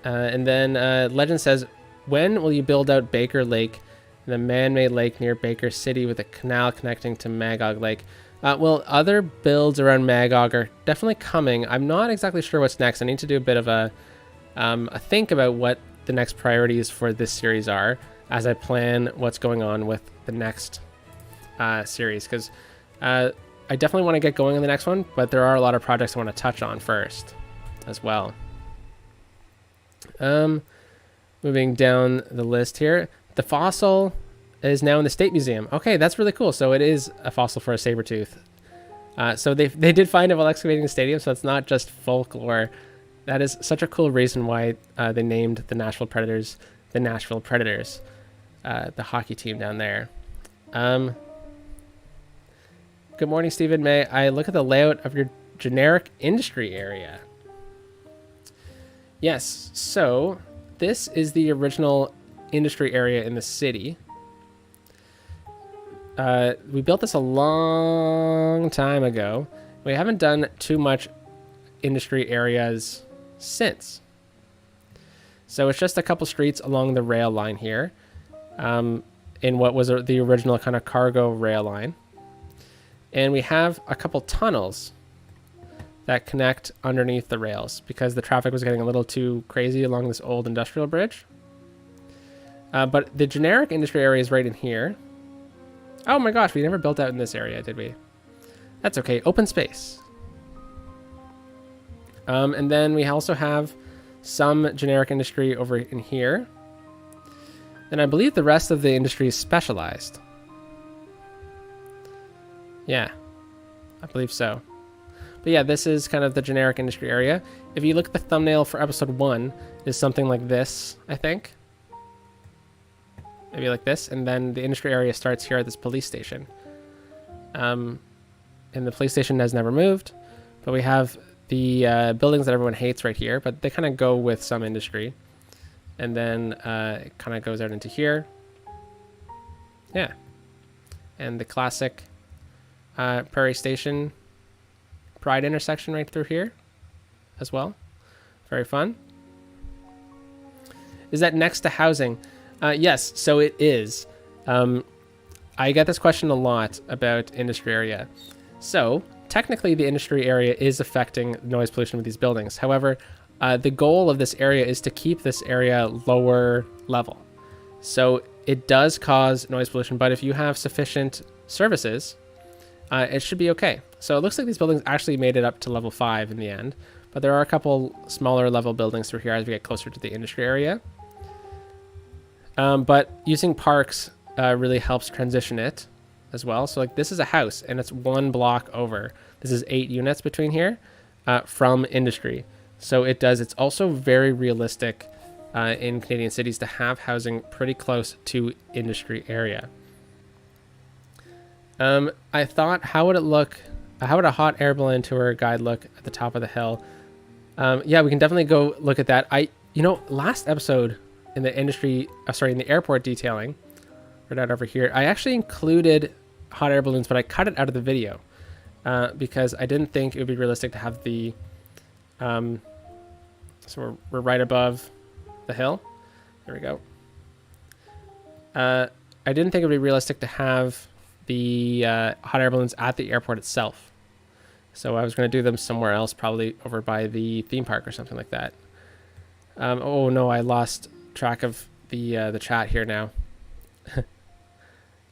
And then Legend says, when will you build out Baker Lake, the man-made lake near Baker City with a canal connecting to Magog Lake? Well, other builds around Magog are definitely coming. I'm not exactly sure what's next. I need to do a bit of a think about what the next priorities for this series are as I plan what's going on with the next series. Because I definitely want to get going on the next one, but there are a lot of projects I want to touch on first as well. Moving down the list here. The fossil is now in the State Museum. Okay, that's really cool. So it is a fossil for a saber-tooth. So they did find it while excavating the stadium, so it's not just folklore. That is such a cool reason why they named the Nashville Predators the Nashville Predators, the hockey team down there. Good morning, Stephen. May I look at the layout of your generic industry area? Yes, so this is the original industry area in the city. We built this a long time ago. We haven't done too much industry areas since. So it's just a couple streets along the rail line here, in what was the original kind of cargo rail line. And we have a couple tunnels that connect underneath the rails because the traffic was getting a little too crazy along this old industrial bridge. But the generic industry area is right in here. Oh my gosh, we never built out in this area, did we? That's okay, open space. And then we also have some generic industry over in here. And I believe the rest of the industry is specialized. Yeah, I believe so. But yeah, this is kind of the generic industry area. If you look at the thumbnail for episode 1, is something like this, I think. Maybe like this, and then the industry area starts here at this police station. And the police station has never moved, but we have the buildings that everyone hates right here, but they kind of go with some industry. And then it kind of goes out into here. Yeah. And the classic Prairie Station Pride intersection right through here as well. Very fun. Is that next to housing? Yes, so it is. I get this question a lot about industry area. So technically the industry area is affecting noise pollution with these buildings. However, the goal of this area is to keep this area lower level. So it does cause noise pollution, but if you have sufficient services, it should be okay. So it looks like these buildings actually made it up to level 5 in the end, but there are a couple smaller level buildings through here as we get closer to the industry area. But using parks really helps transition it as well. So like this is a house and it's 1 block over. This is 8 units between here from industry. So it's also very realistic in Canadian cities to have housing pretty close to industry area. I thought, how would it look? How would a hot air balloon tour guide look at the top of the hill? Yeah, we can definitely go look at that. Last episode in the in the airport detailing, right out over here, I actually included hot air balloons, but I cut it out of the video because I didn't think it would be realistic to have the, so we're right above the hill. There we go. I didn't think it would be realistic to have the hot air balloons at the airport itself. So I was going to do them somewhere else, probably over by the theme park or something like that. Oh no, I lost track of the chat here now.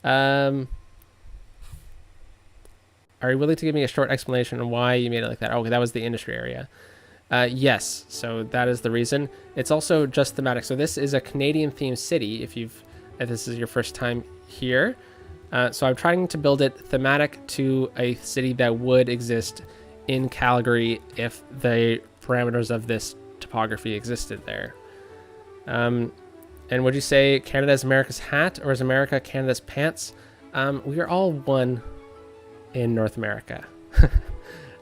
Are you willing to give me a short explanation on why you made it like that? Oh, okay, that was the industry area. Yes, so that is the reason. It's also just thematic. So this is a Canadian themed city if this is your first time here. So I'm trying to build it thematic to a city that would exist in Calgary if the parameters of this topography existed there. And would you say Canada is America's hat, or is America Canada's pants? We are all one in North America.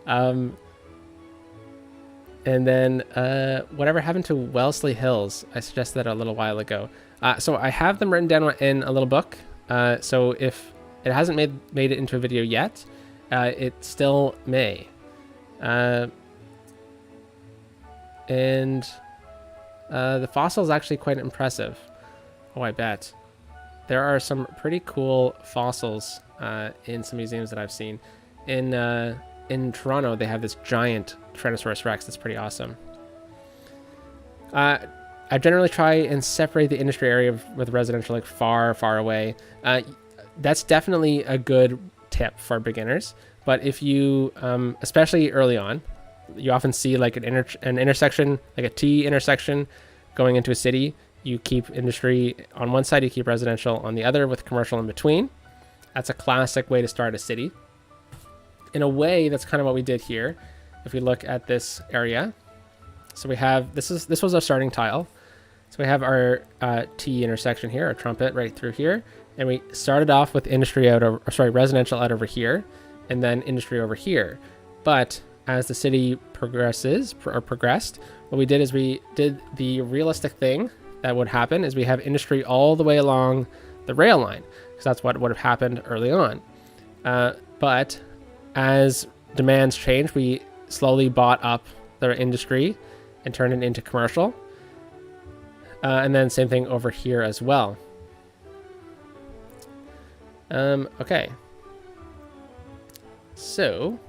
And then whatever happened to Wellesley Hills? I suggested that a little while ago. So I have them written down in a little book. So if it hasn't made it into a video yet, it still may. And the fossil is actually quite impressive. Oh, I bet. There are some pretty cool fossils in some museums that I've seen. In Toronto, they have this giant Tyrannosaurus Rex that's pretty awesome. I generally try and separate the industry area with residential like far, far away. That's definitely a good tip for beginners. But if you, especially early on, you often see like an intersection, like a T intersection going into a city, you keep industry on one side, you keep residential on the other with commercial in between. That's a classic way to start a city. In a way, that's kind of what we did here. If we look at this area, so we have, this was our starting tile. So we have our T intersection here, our trumpet right through here. And we started off with industry out over, residential out over here, and then industry over here. But as the city progressed, what we did is we did the realistic thing that would happen is we have industry all the way along the rail line, because that's what would have happened early on. But as demands changed, we slowly bought up the industry and turned it into commercial. And then same thing over here as well. Okay. So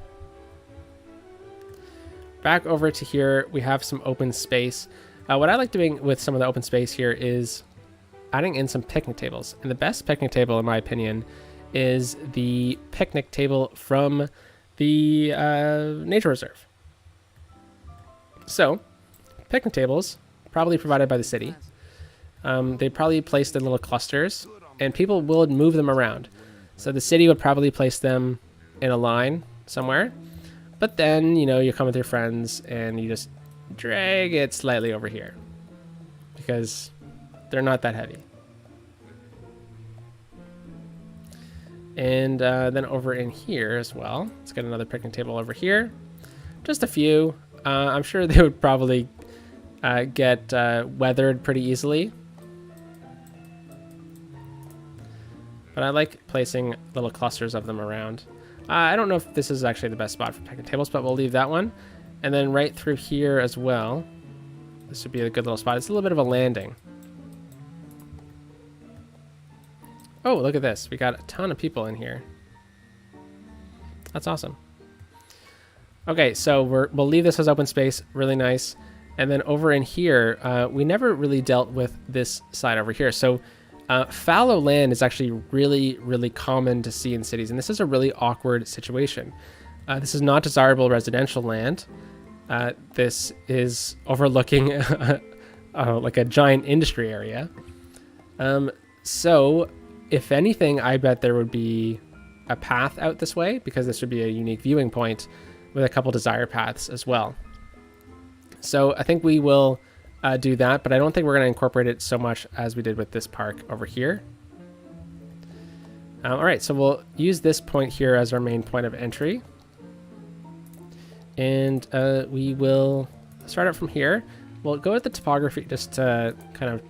back over to here, we have some open space. What I like doing with some of the open space here is adding in some picnic tables. And the best picnic table, in my opinion, is the picnic table from the nature reserve. So picnic tables, probably provided by the city. They probably placed in little clusters, and people would move them around. So the city would probably place them in a line somewhere, but then, you know, you come with your friends and you just drag it slightly over here because they're not that heavy. And then over in here as well, let's get another picnic table over here. Just a few. I'm sure they would probably get weathered pretty easily. But I like placing little clusters of them around. I don't know if this is actually the best spot for picnic tables, but we'll leave that one. And then right through here as well, this would be a good little spot. It's a little bit of a landing. Oh, look at this. We got a ton of people in here. That's awesome. Okay, so we'll leave this as open space. Really nice. And then over in here, we never really dealt with this side over here. So fallow land is actually really, really common to see in cities, and this is a really awkward situation. This is not desirable residential land. This is overlooking like a giant industry area. So if anything, I bet there would be a path out this way, because this would be a unique viewing point with a couple desire paths as well. So I think we will do that, but I don't think we're going to incorporate it so much as we did with this park over here. All right, so we'll use this point here as our main point of entry. And we will start out from here. We'll go with the topography just to kind of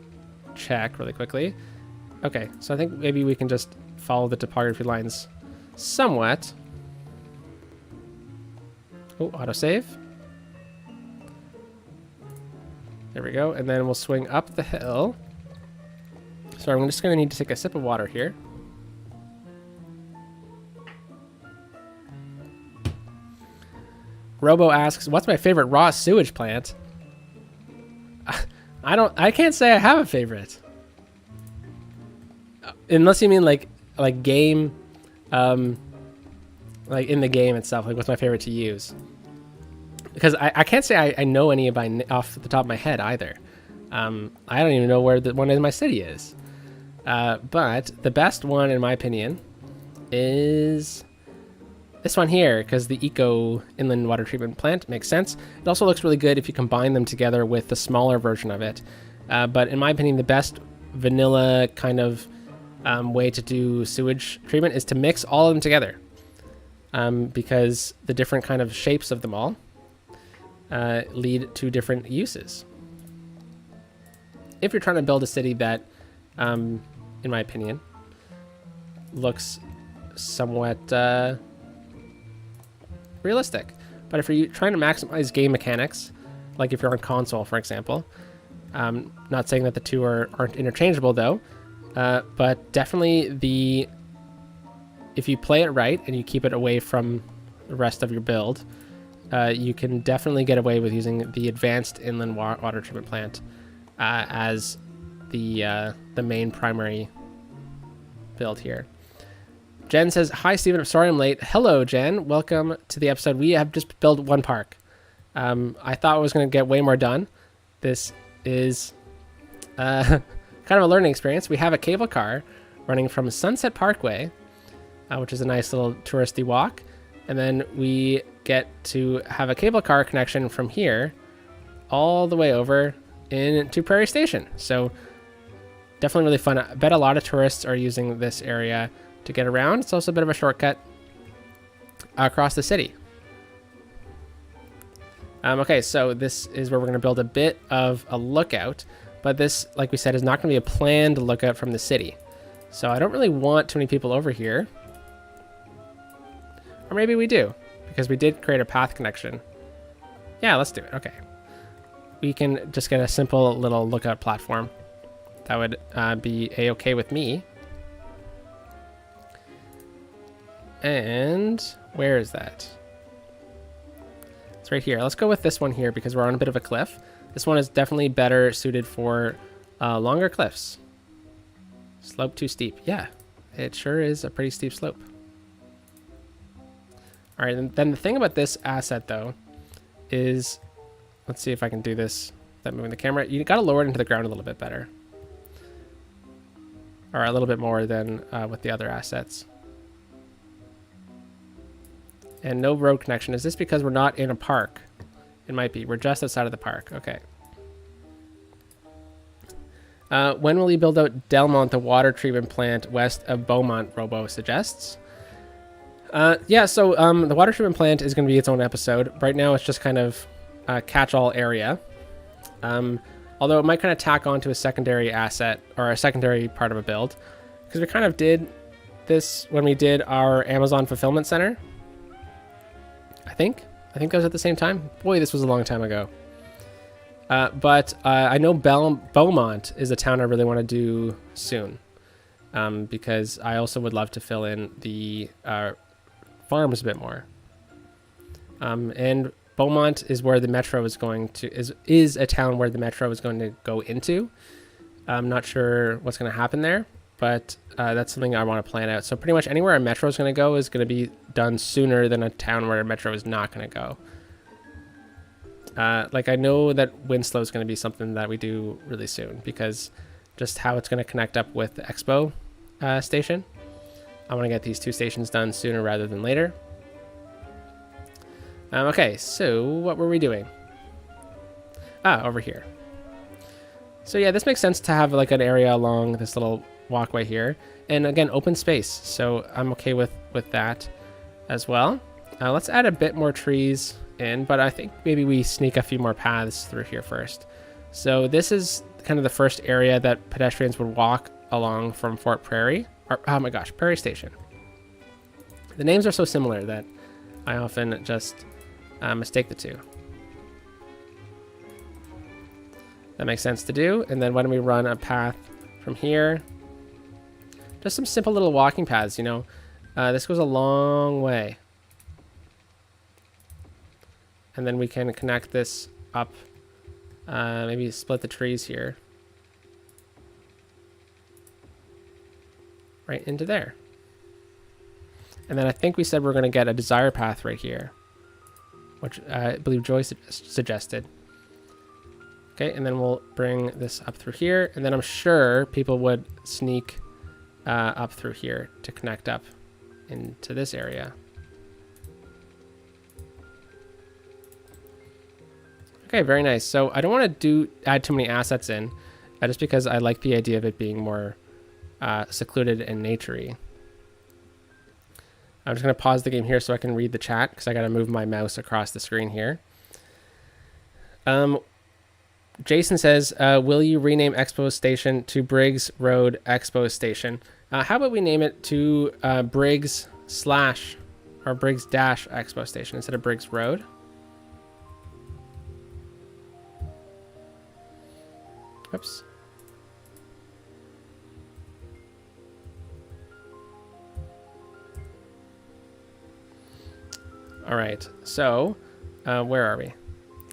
check really quickly. Okay, so I think maybe we can just follow the topography lines somewhat. Oh, autosave. There we go, and then we'll swing up the hill. So I'm just going to need to take a sip of water here. Robo asks, what's my favorite raw sewage plant? I can't say I have a favorite. Unless you mean like game, like in the game itself, like what's my favorite to use? Because I can't say I know any off the top of my head either. I don't even know where the one in my city is. But the best one, in my opinion, is this one here, because the Eco Inland Water Treatment Plant makes sense. It also looks really good if you combine them together with the smaller version of it. But in my opinion, the best vanilla kind of way to do sewage treatment is to mix all of them together. Because the different kind of shapes of them all lead to different uses. If you're trying to build a city that, in my opinion, looks somewhat realistic. But if you're trying to maximize game mechanics, like if you're on console, for example, not saying that the two aren't interchangeable though, but definitely if you play it right and you keep it away from the rest of your build, you can definitely get away with using the advanced inland water treatment plant as the main primary build here. Jen says, hi, Steven. I'm sorry I'm late. Hello, Jen. Welcome to the episode. We have just built one park. I thought I was going to get way more done. This is kind of a learning experience. We have a cable car running from Sunset Parkway, which is a nice little touristy walk. And then we get to have a cable car connection from here all the way over into Prairie Station. So definitely really fun. I bet a lot of tourists are using this area to get around. It's also a bit of a shortcut across the city. Okay, so this is where we're going to build a bit of a lookout, but this, like we said, is not going to be a planned lookout from the city. So I don't really want too many people over here. Or maybe we do, because we did create a path connection. Yeah, let's do it. Okay. We can just get a simple little lookout platform. That would be a-okay with me. And where is that? It's right here. Let's go with this one here because we're on a bit of a cliff. This one is definitely better suited for longer cliffs. Slope too steep. Yeah, it sure is a pretty steep slope. All right, and then the thing about this asset though is, let's see if I can do this without moving the camera. You got to lower it into the ground a little bit better. Or a little bit more than with the other assets. And no road connection. Is this because we're not in a park? It might be. We're just outside of the park. Okay. When will you build out Delmont, the water treatment plant west of Beaumont, Robo suggests? Yeah, so the water treatment plant is going to be its own episode. Right now it's just kind of a catch-all area. Although it might kind of tack onto a secondary asset or a secondary part of a build. Because we kind of did this when we did our Amazon fulfillment center. I think that was at the same time. Boy, this was a long time ago. But I know Beaumont is a town I really want to do soon. Because I also would love to fill in the farms a bit more. And Beaumont is where the metro is going to, is a town where the metro is going to go into. I'm not sure what's going to happen there, but that's something I want to plan out. So pretty much anywhere a metro is going to go is going to be done sooner than a town where a metro is not going to go. Like I know that Winslow is going to be something that we do really soon because just how it's going to connect up with the Expo station. I want to get these two stations done sooner rather than later. Okay, so what were we doing? Over here. So yeah, this makes sense to have like an area along this little walkway here. And again, open space. So I'm okay with that as well. Let's add a bit more trees in, but I think maybe we sneak a few more paths through here first. So this is kind of the first area that pedestrians would walk along from Fort Prairie. Or, oh my gosh, Prairie Station. The names are so similar that I often just mistake the two. That makes sense to do. And then why don't we run a path from here? Just some simple little walking paths, you know. This goes a long way. And then we can connect this up. Maybe split the trees here. Right into there. And then I think we said we're going to get a desire path right here, which I believe Joy suggested. Okay, and then we'll bring this up through here, and then I'm sure people would sneak up through here to connect up into this area. Okay, very nice. So I don't want to add too many assets in, just because I like the idea of it being more secluded and naturey. I'm just going to pause the game here so I can read the chat because I got to move my mouse across the screen here. Jason says, will you rename Expo Station to Briggs Road Expo Station? How about we name it to Briggs / or Briggs - Expo Station instead of Briggs Road? Oops. All right, so where are we?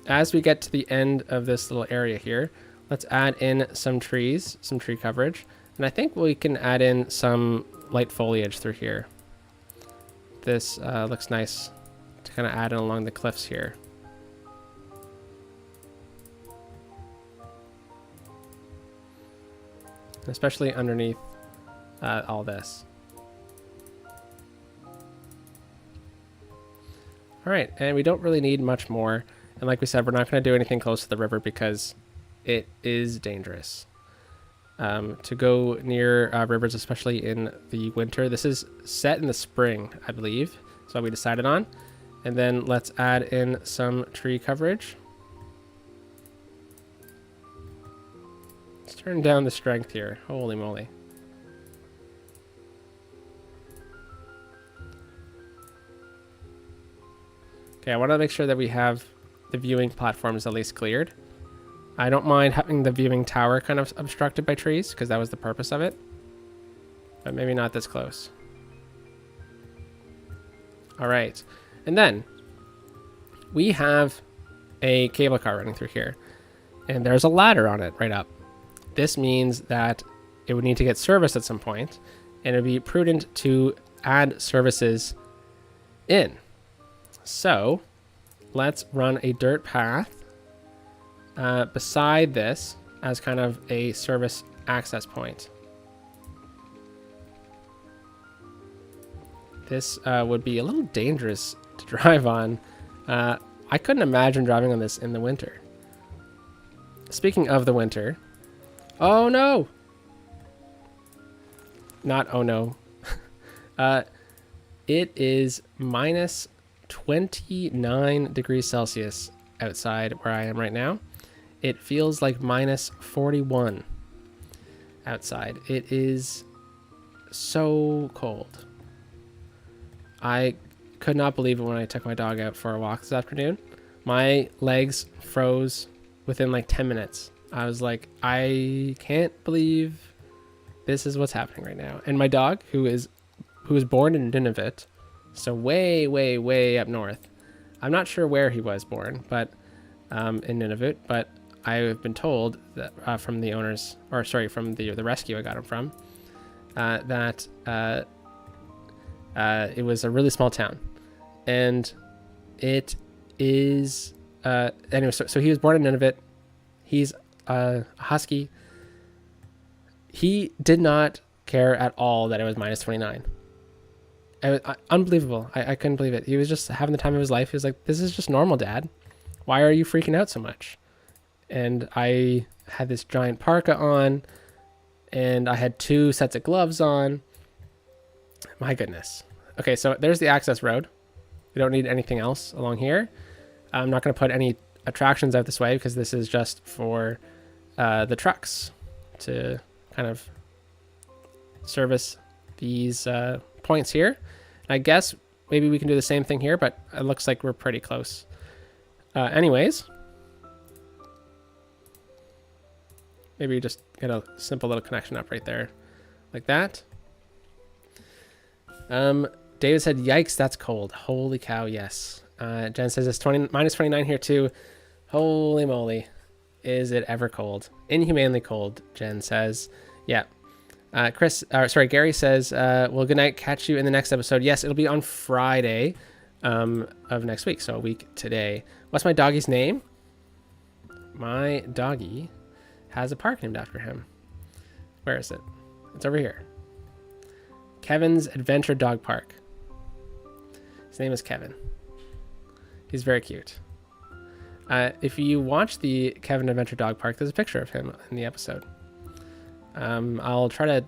As we get to the end of this little area here, let's add in some trees, some tree coverage. And I think we can add in some light foliage through here. This looks nice to kind of add in along the cliffs here. especially underneath all this. All right, and we don't really need much more. And like we said, we're not going to do anything close to the river because it is dangerous to go near rivers, especially in the winter. This is set in the spring, I believe. That's what we decided on. And then let's add in some tree coverage. Let's turn down the strength here. Holy moly. Okay, I want to make sure that we have the viewing platforms at least cleared. I don't mind having the viewing tower kind of obstructed by trees because that was the purpose of it. But maybe not this close. All right. And then we have a cable car running through here. And there's a ladder on it right up. This means that it would need to get serviced at some point, and it would be prudent to add services in. So let's run a dirt path beside this as kind of a service access point. This would be a little dangerous to drive on. I couldn't imagine driving on this in the winter. Speaking of the winter, oh no! Not oh no. It is minus 29 degrees Celsius outside where I am right now. It feels like minus 41 outside. It is so cold. I could not believe it when I took my dog out for a walk this afternoon. My legs froze within like 10 minutes. I was like, I can't believe this is what's happening right now. And my dog, who was born in Nunavut, so way, way, way up north. I'm not sure where he was born, but in Nunavut. But I have been told that from the owners, or sorry, from the rescue I got him from, that it was a really small town, and it is anyway. So he was born in Nunavut. He's a husky. He did not care at all that it was minus 29. Unbelievable. I couldn't believe it. He was just having the time of his life. He was like, this is just normal, Dad. Why are you freaking out so much? And I had this giant parka on, and I had 2 sets of gloves on. My goodness. Okay, so there's the access road. We don't need anything else along here. I'm not going to put any attractions out this way because this is just for the trucks to kind of service these points here. And I guess maybe we can do the same thing here, but it looks like we're pretty close. Anyways, maybe just get a simple little connection up right there like that. David said, yikes, that's cold. Holy cow, yes. Jen says it's minus 29 here too. Holy moly. Is it ever cold? Inhumanely cold, Jen says. Yeah. Gary says, well, good night. Catch you in the next episode. Yes, it'll be on Friday of next week, so a week today. What's my doggy's name? My doggy has a park named after him. Where is it? It's over here. Kevin's Adventure Dog Park. His name is Kevin. He's very cute. If you watch the Kevin Adventure Dog Park, there's a picture of him in the episode. I'll try to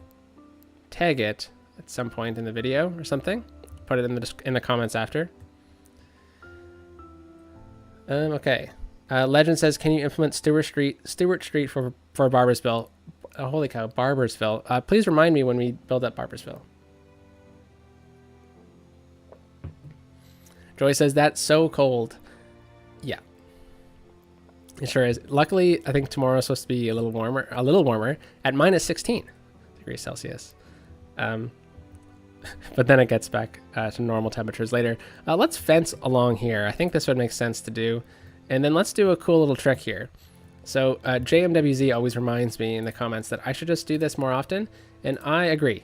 tag it at some point in the video or something. Put it in the comments after. Okay. Legend says, can you implement Stewart Street for Barbersville? Holy cow, Barbersville. Please remind me when we build up Barbersville. Joy says, that's so cold. Yeah. It sure is. Luckily, I think tomorrow's supposed to be a little warmer at minus 16 degrees Celsius. But then it gets back to normal temperatures later. Let's fence along here. I think this would make sense to do. And then let's do a cool little trick here. So JMWZ always reminds me in the comments that I should just do this more often. And I agree.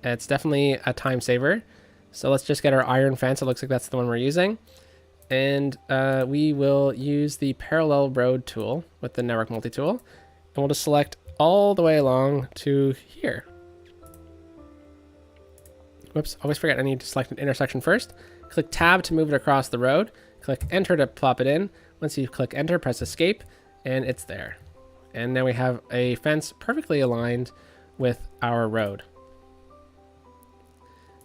It's definitely a time saver. So let's just get our iron fence. It looks like that's the one we're using. And we will use the parallel road tool with the network multi-tool. And we'll just select all the way along to here. Whoops, always forget I need to select an intersection first. Click tab to move it across the road. Click enter to plop it in. Once you click enter, press escape, and it's there. And now we have a fence perfectly aligned with our road.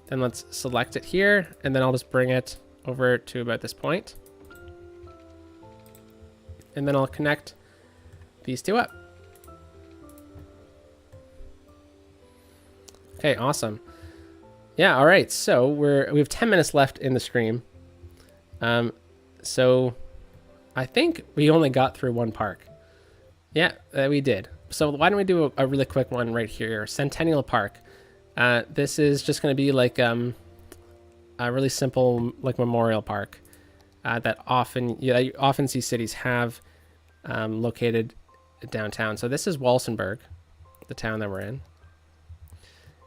Then let's select it here, and then I'll just bring it over to about this point. And then I'll connect these two up. Okay, awesome. Yeah, all right. So we have 10 minutes left in the stream. So I think we only got through one park. Yeah, we did. So why don't we do a really quick one right here, Centennial Park. This is just going to be like a really simple like memorial park that you often see cities have located downtown. So this is Walsenburg, the town that we're in.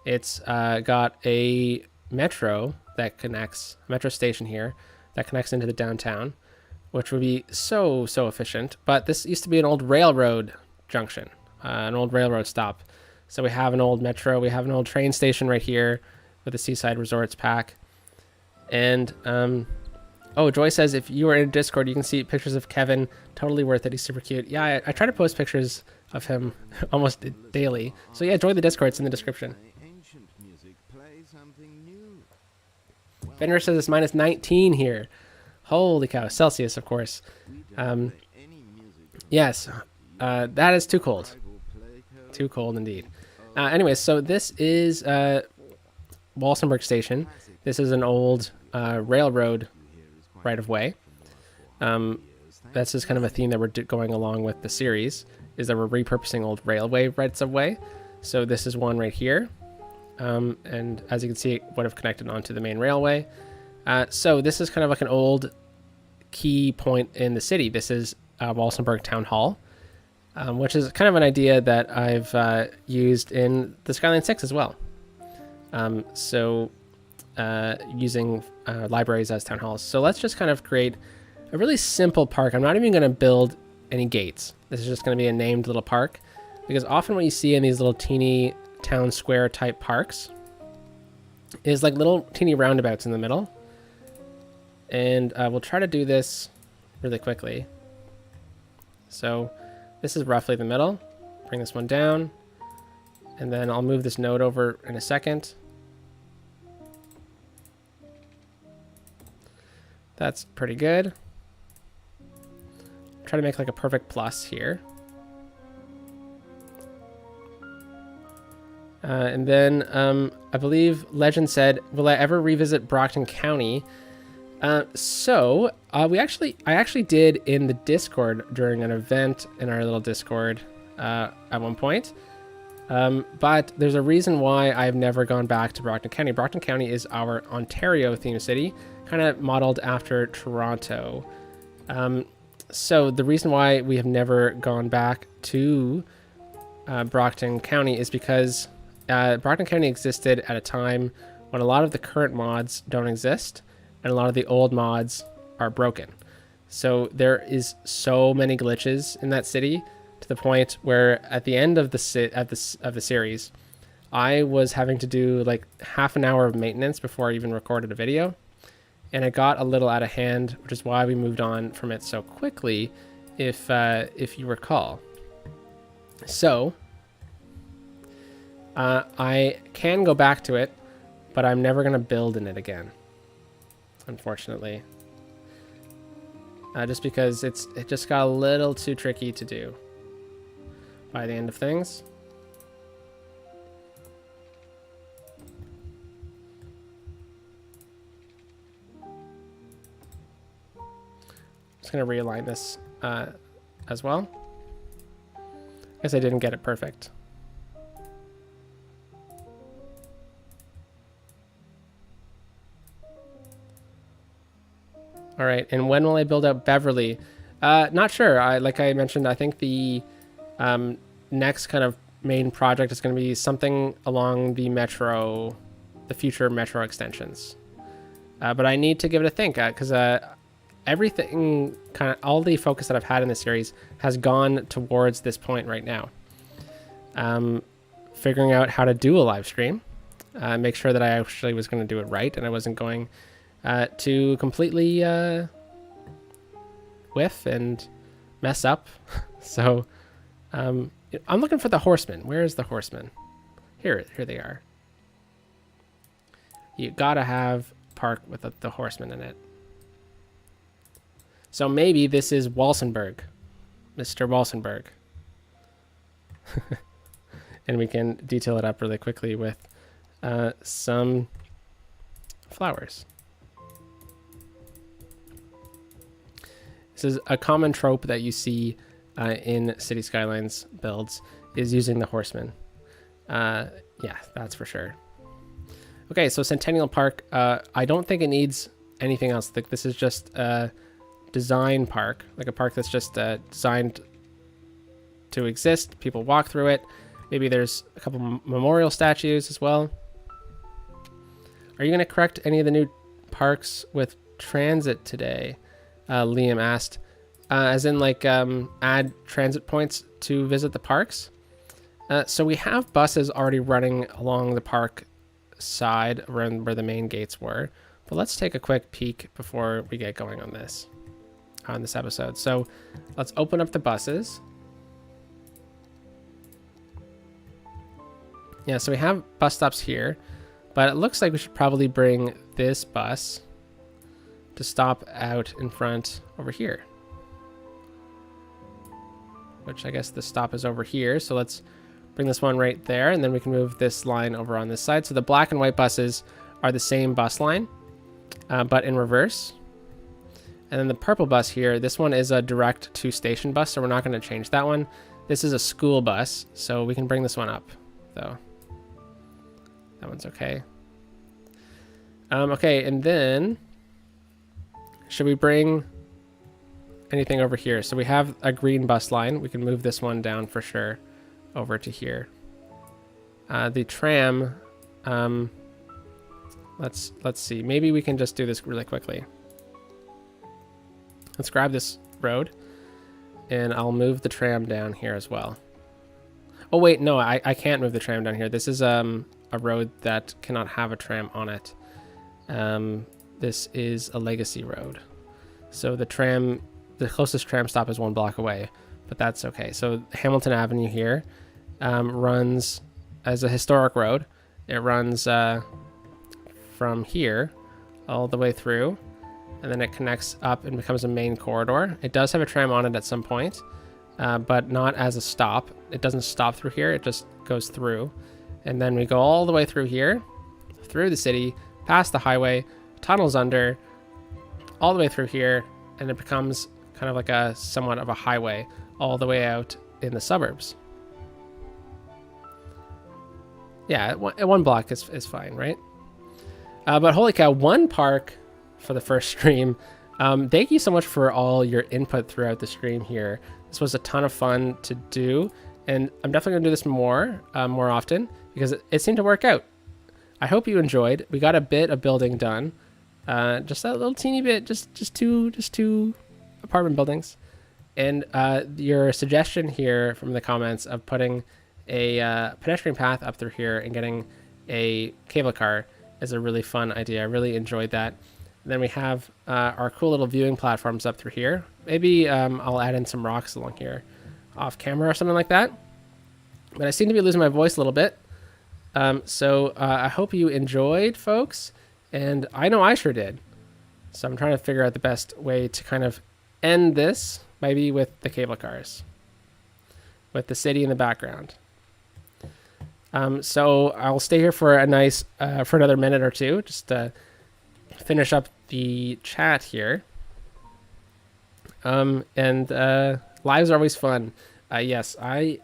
It's got a metro station here that connects into the downtown, which would be so efficient. But this used to be an old railroad junction, an old railroad stop. So we have an old metro, we have an old train station right here with the Seaside Resorts pack. And oh, Joy says if you are in Discord, you can see pictures of Kevin. Totally worth it. He's super cute. Yeah, I try to post pictures of him almost daily. So yeah, join the Discord. It's in the description. Fenrir says it's minus 19 here. Holy cow. Celsius, of course. Yes, that is too cold. Too cold indeed. Anyways, so this is Walsenburg Station. This is an old railroad right-of-way. That's just kind of a theme that we're going along with the series, is that we're repurposing old railway rights-of-way. So this is one right here. And as you can see, it would have connected onto the main railway. So this is kind of like an old key point in the city. This is Walsenburg Town Hall, which is kind of an idea that I've used in the Skylines 6 as well. Using libraries as town halls. So let's just kind of create a really simple park. I'm not even going to build any gates. This is just going to be a named little park, because often what you see in these little teeny town square type parks is like little teeny roundabouts in the middle. And we'll try to do this really quickly. So this is roughly the middle. Bring this one down, and then I'll move this node over in a second. That's pretty good. Try to make like a perfect plus here. And then I believe Legend said, will I ever revisit Brockton County? I actually did in the Discord during an event in our little Discord at one point. But there's a reason why I've never gone back to Brockton County. Brockton County is our Ontario theme city, kind of modeled after Toronto. So the reason why we have never gone back to Brockton County is because Brockton County existed at a time when a lot of the current mods don't exist, and a lot of the old mods are broken. So there is so many glitches in that city, to the point where at the end of the series, I was having to do like half an hour of maintenance before I even recorded a video, and it got a little out of hand, which is why we moved on from it so quickly, if you recall. So I can go back to it, but I'm never going to build in it again, unfortunately. Just because it just got a little too tricky to do by the end of things. Just going to realign this as well. I guess I didn't get it perfect. All right, and when will I build out Beverly? Not sure. Like I mentioned, I think the next kind of main project is going to be something along the metro, the future metro extensions. But I need to give it a think, because everything, kind of all the focus that I've had in this series has gone towards this point right now. figuring out how to do a live stream, make sure that I actually was going to do it right and I wasn't going to completely whiff and mess up. So I'm looking for the horseman. Where is the horseman? Here they are. You gotta have park with the horseman in it. So maybe this is Walsenburg, Mr. Walsenburg. And we can detail it up really quickly with some flowers. This is a common trope that you see in City Skylines builds, is using the horseman. Yeah, that's for sure. Okay, so Centennial Park, I don't think it needs anything else. Like, this is just a design park, like a park that's just designed to exist. People walk through it. Maybe there's a couple memorial statues as well. Are you going to correct any of the new parks with transit today? Liam asked. As in, like, add transit points to visit the parks? So we have buses already running along the park side around where the main gates were. But let's take a quick peek before we get going on this episode. So let's open up the buses. Yeah, so we have bus stops here, but it looks like we should probably bring this bus to stop out in front over here. Which I guess the stop is over here. So let's bring this one right there, and then we can move this line over on this side. So the black and white buses are the same bus line, but in reverse. And then the purple bus here, this one is a direct to station bus, so we're not going to change that one. This is a school bus, so we can bring this one up, though. That one's okay. Okay, and then should we bring anything over here? So we have a green bus line. We can move this one down for sure over to here. The tram, let's see. Maybe we can just do this really quickly. Let's grab this road, and I'll move the tram down here as well. Oh wait, no, I can't move the tram down here. This is a road that cannot have a tram on it. This is a legacy road, so the closest tram stop is 1 block away, but that's okay. So Hamilton Avenue here runs as a historic road. It runs from here all the way through, and then it connects up and becomes a main corridor. It does have a tram on it at some point, but not as a stop. It doesn't stop through here, it just goes through. And then we go all the way through here, through the city, past the highway, tunnels under, all the way through here, and it becomes kind of like a somewhat of a highway all the way out in the suburbs. Yeah, 1 block is fine, right? But holy cow, 1 park for the first stream. Thank you so much for all your input throughout the stream here. This was a ton of fun to do, and I'm definitely gonna do this more often because it seemed to work out. I hope you enjoyed. We got a bit of building done, just a little teeny bit, just two apartment buildings. And your suggestion here from the comments of putting a pedestrian path up through here and getting a cable car is a really fun idea. I really enjoyed that. And then we have our cool little viewing platforms up through here. Maybe I'll add in some rocks along here off camera or something like that. But I seem to be losing my voice a little bit. So I hope you enjoyed, folks. And I know I sure did. So I'm trying to figure out the best way to kind of end this, maybe with the cable cars, with the city in the background. So I'll stay here for for another minute or two, just to finish up the chat here. And lives are always fun. Yes, I've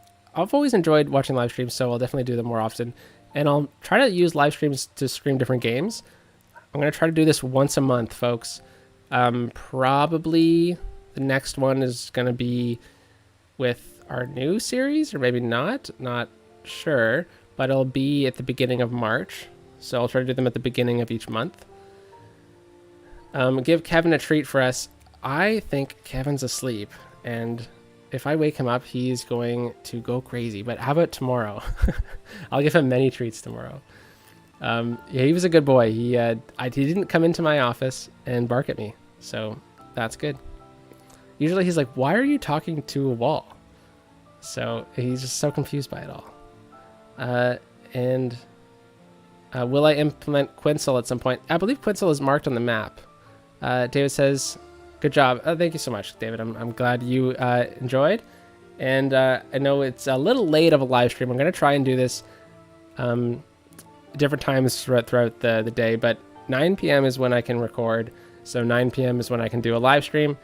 always enjoyed watching live streams, so I'll definitely do them more often. And I'll try to use live streams to stream different games. I'm going to try to do this once a month, folks. Probably the next one is going to be with our new series, or maybe not sure, but it'll be at the beginning of March. So I'll try to do them at the beginning of each month. Give Kevin a treat for us. I think Kevin's asleep, and if I wake him up, he's going to go crazy. But how about tomorrow? I'll give him many treats tomorrow. Yeah, he was a good boy. He didn't come into my office and bark at me, so that's good. Usually he's like, "Why are you talking to a wall?" So he's just so confused by it all. Will I implement Quinsel at some point? I believe Quinsel is marked on the map. David says, "Good job." Thank you so much, David. I'm glad you enjoyed. And I know it's a little late of a live stream. I'm going to try and do this different times throughout the day, but 9 p.m. is when I can record. So 9 p.m. is when I can do a live stream.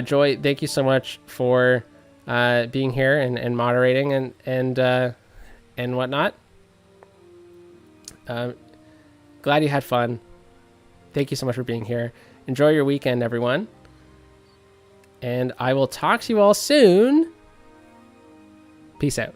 Joy, thank you so much for being here and moderating and whatnot. Glad you had fun. Thank you so much for being here. Enjoy your weekend, everyone. And I will talk to you all soon. Peace out.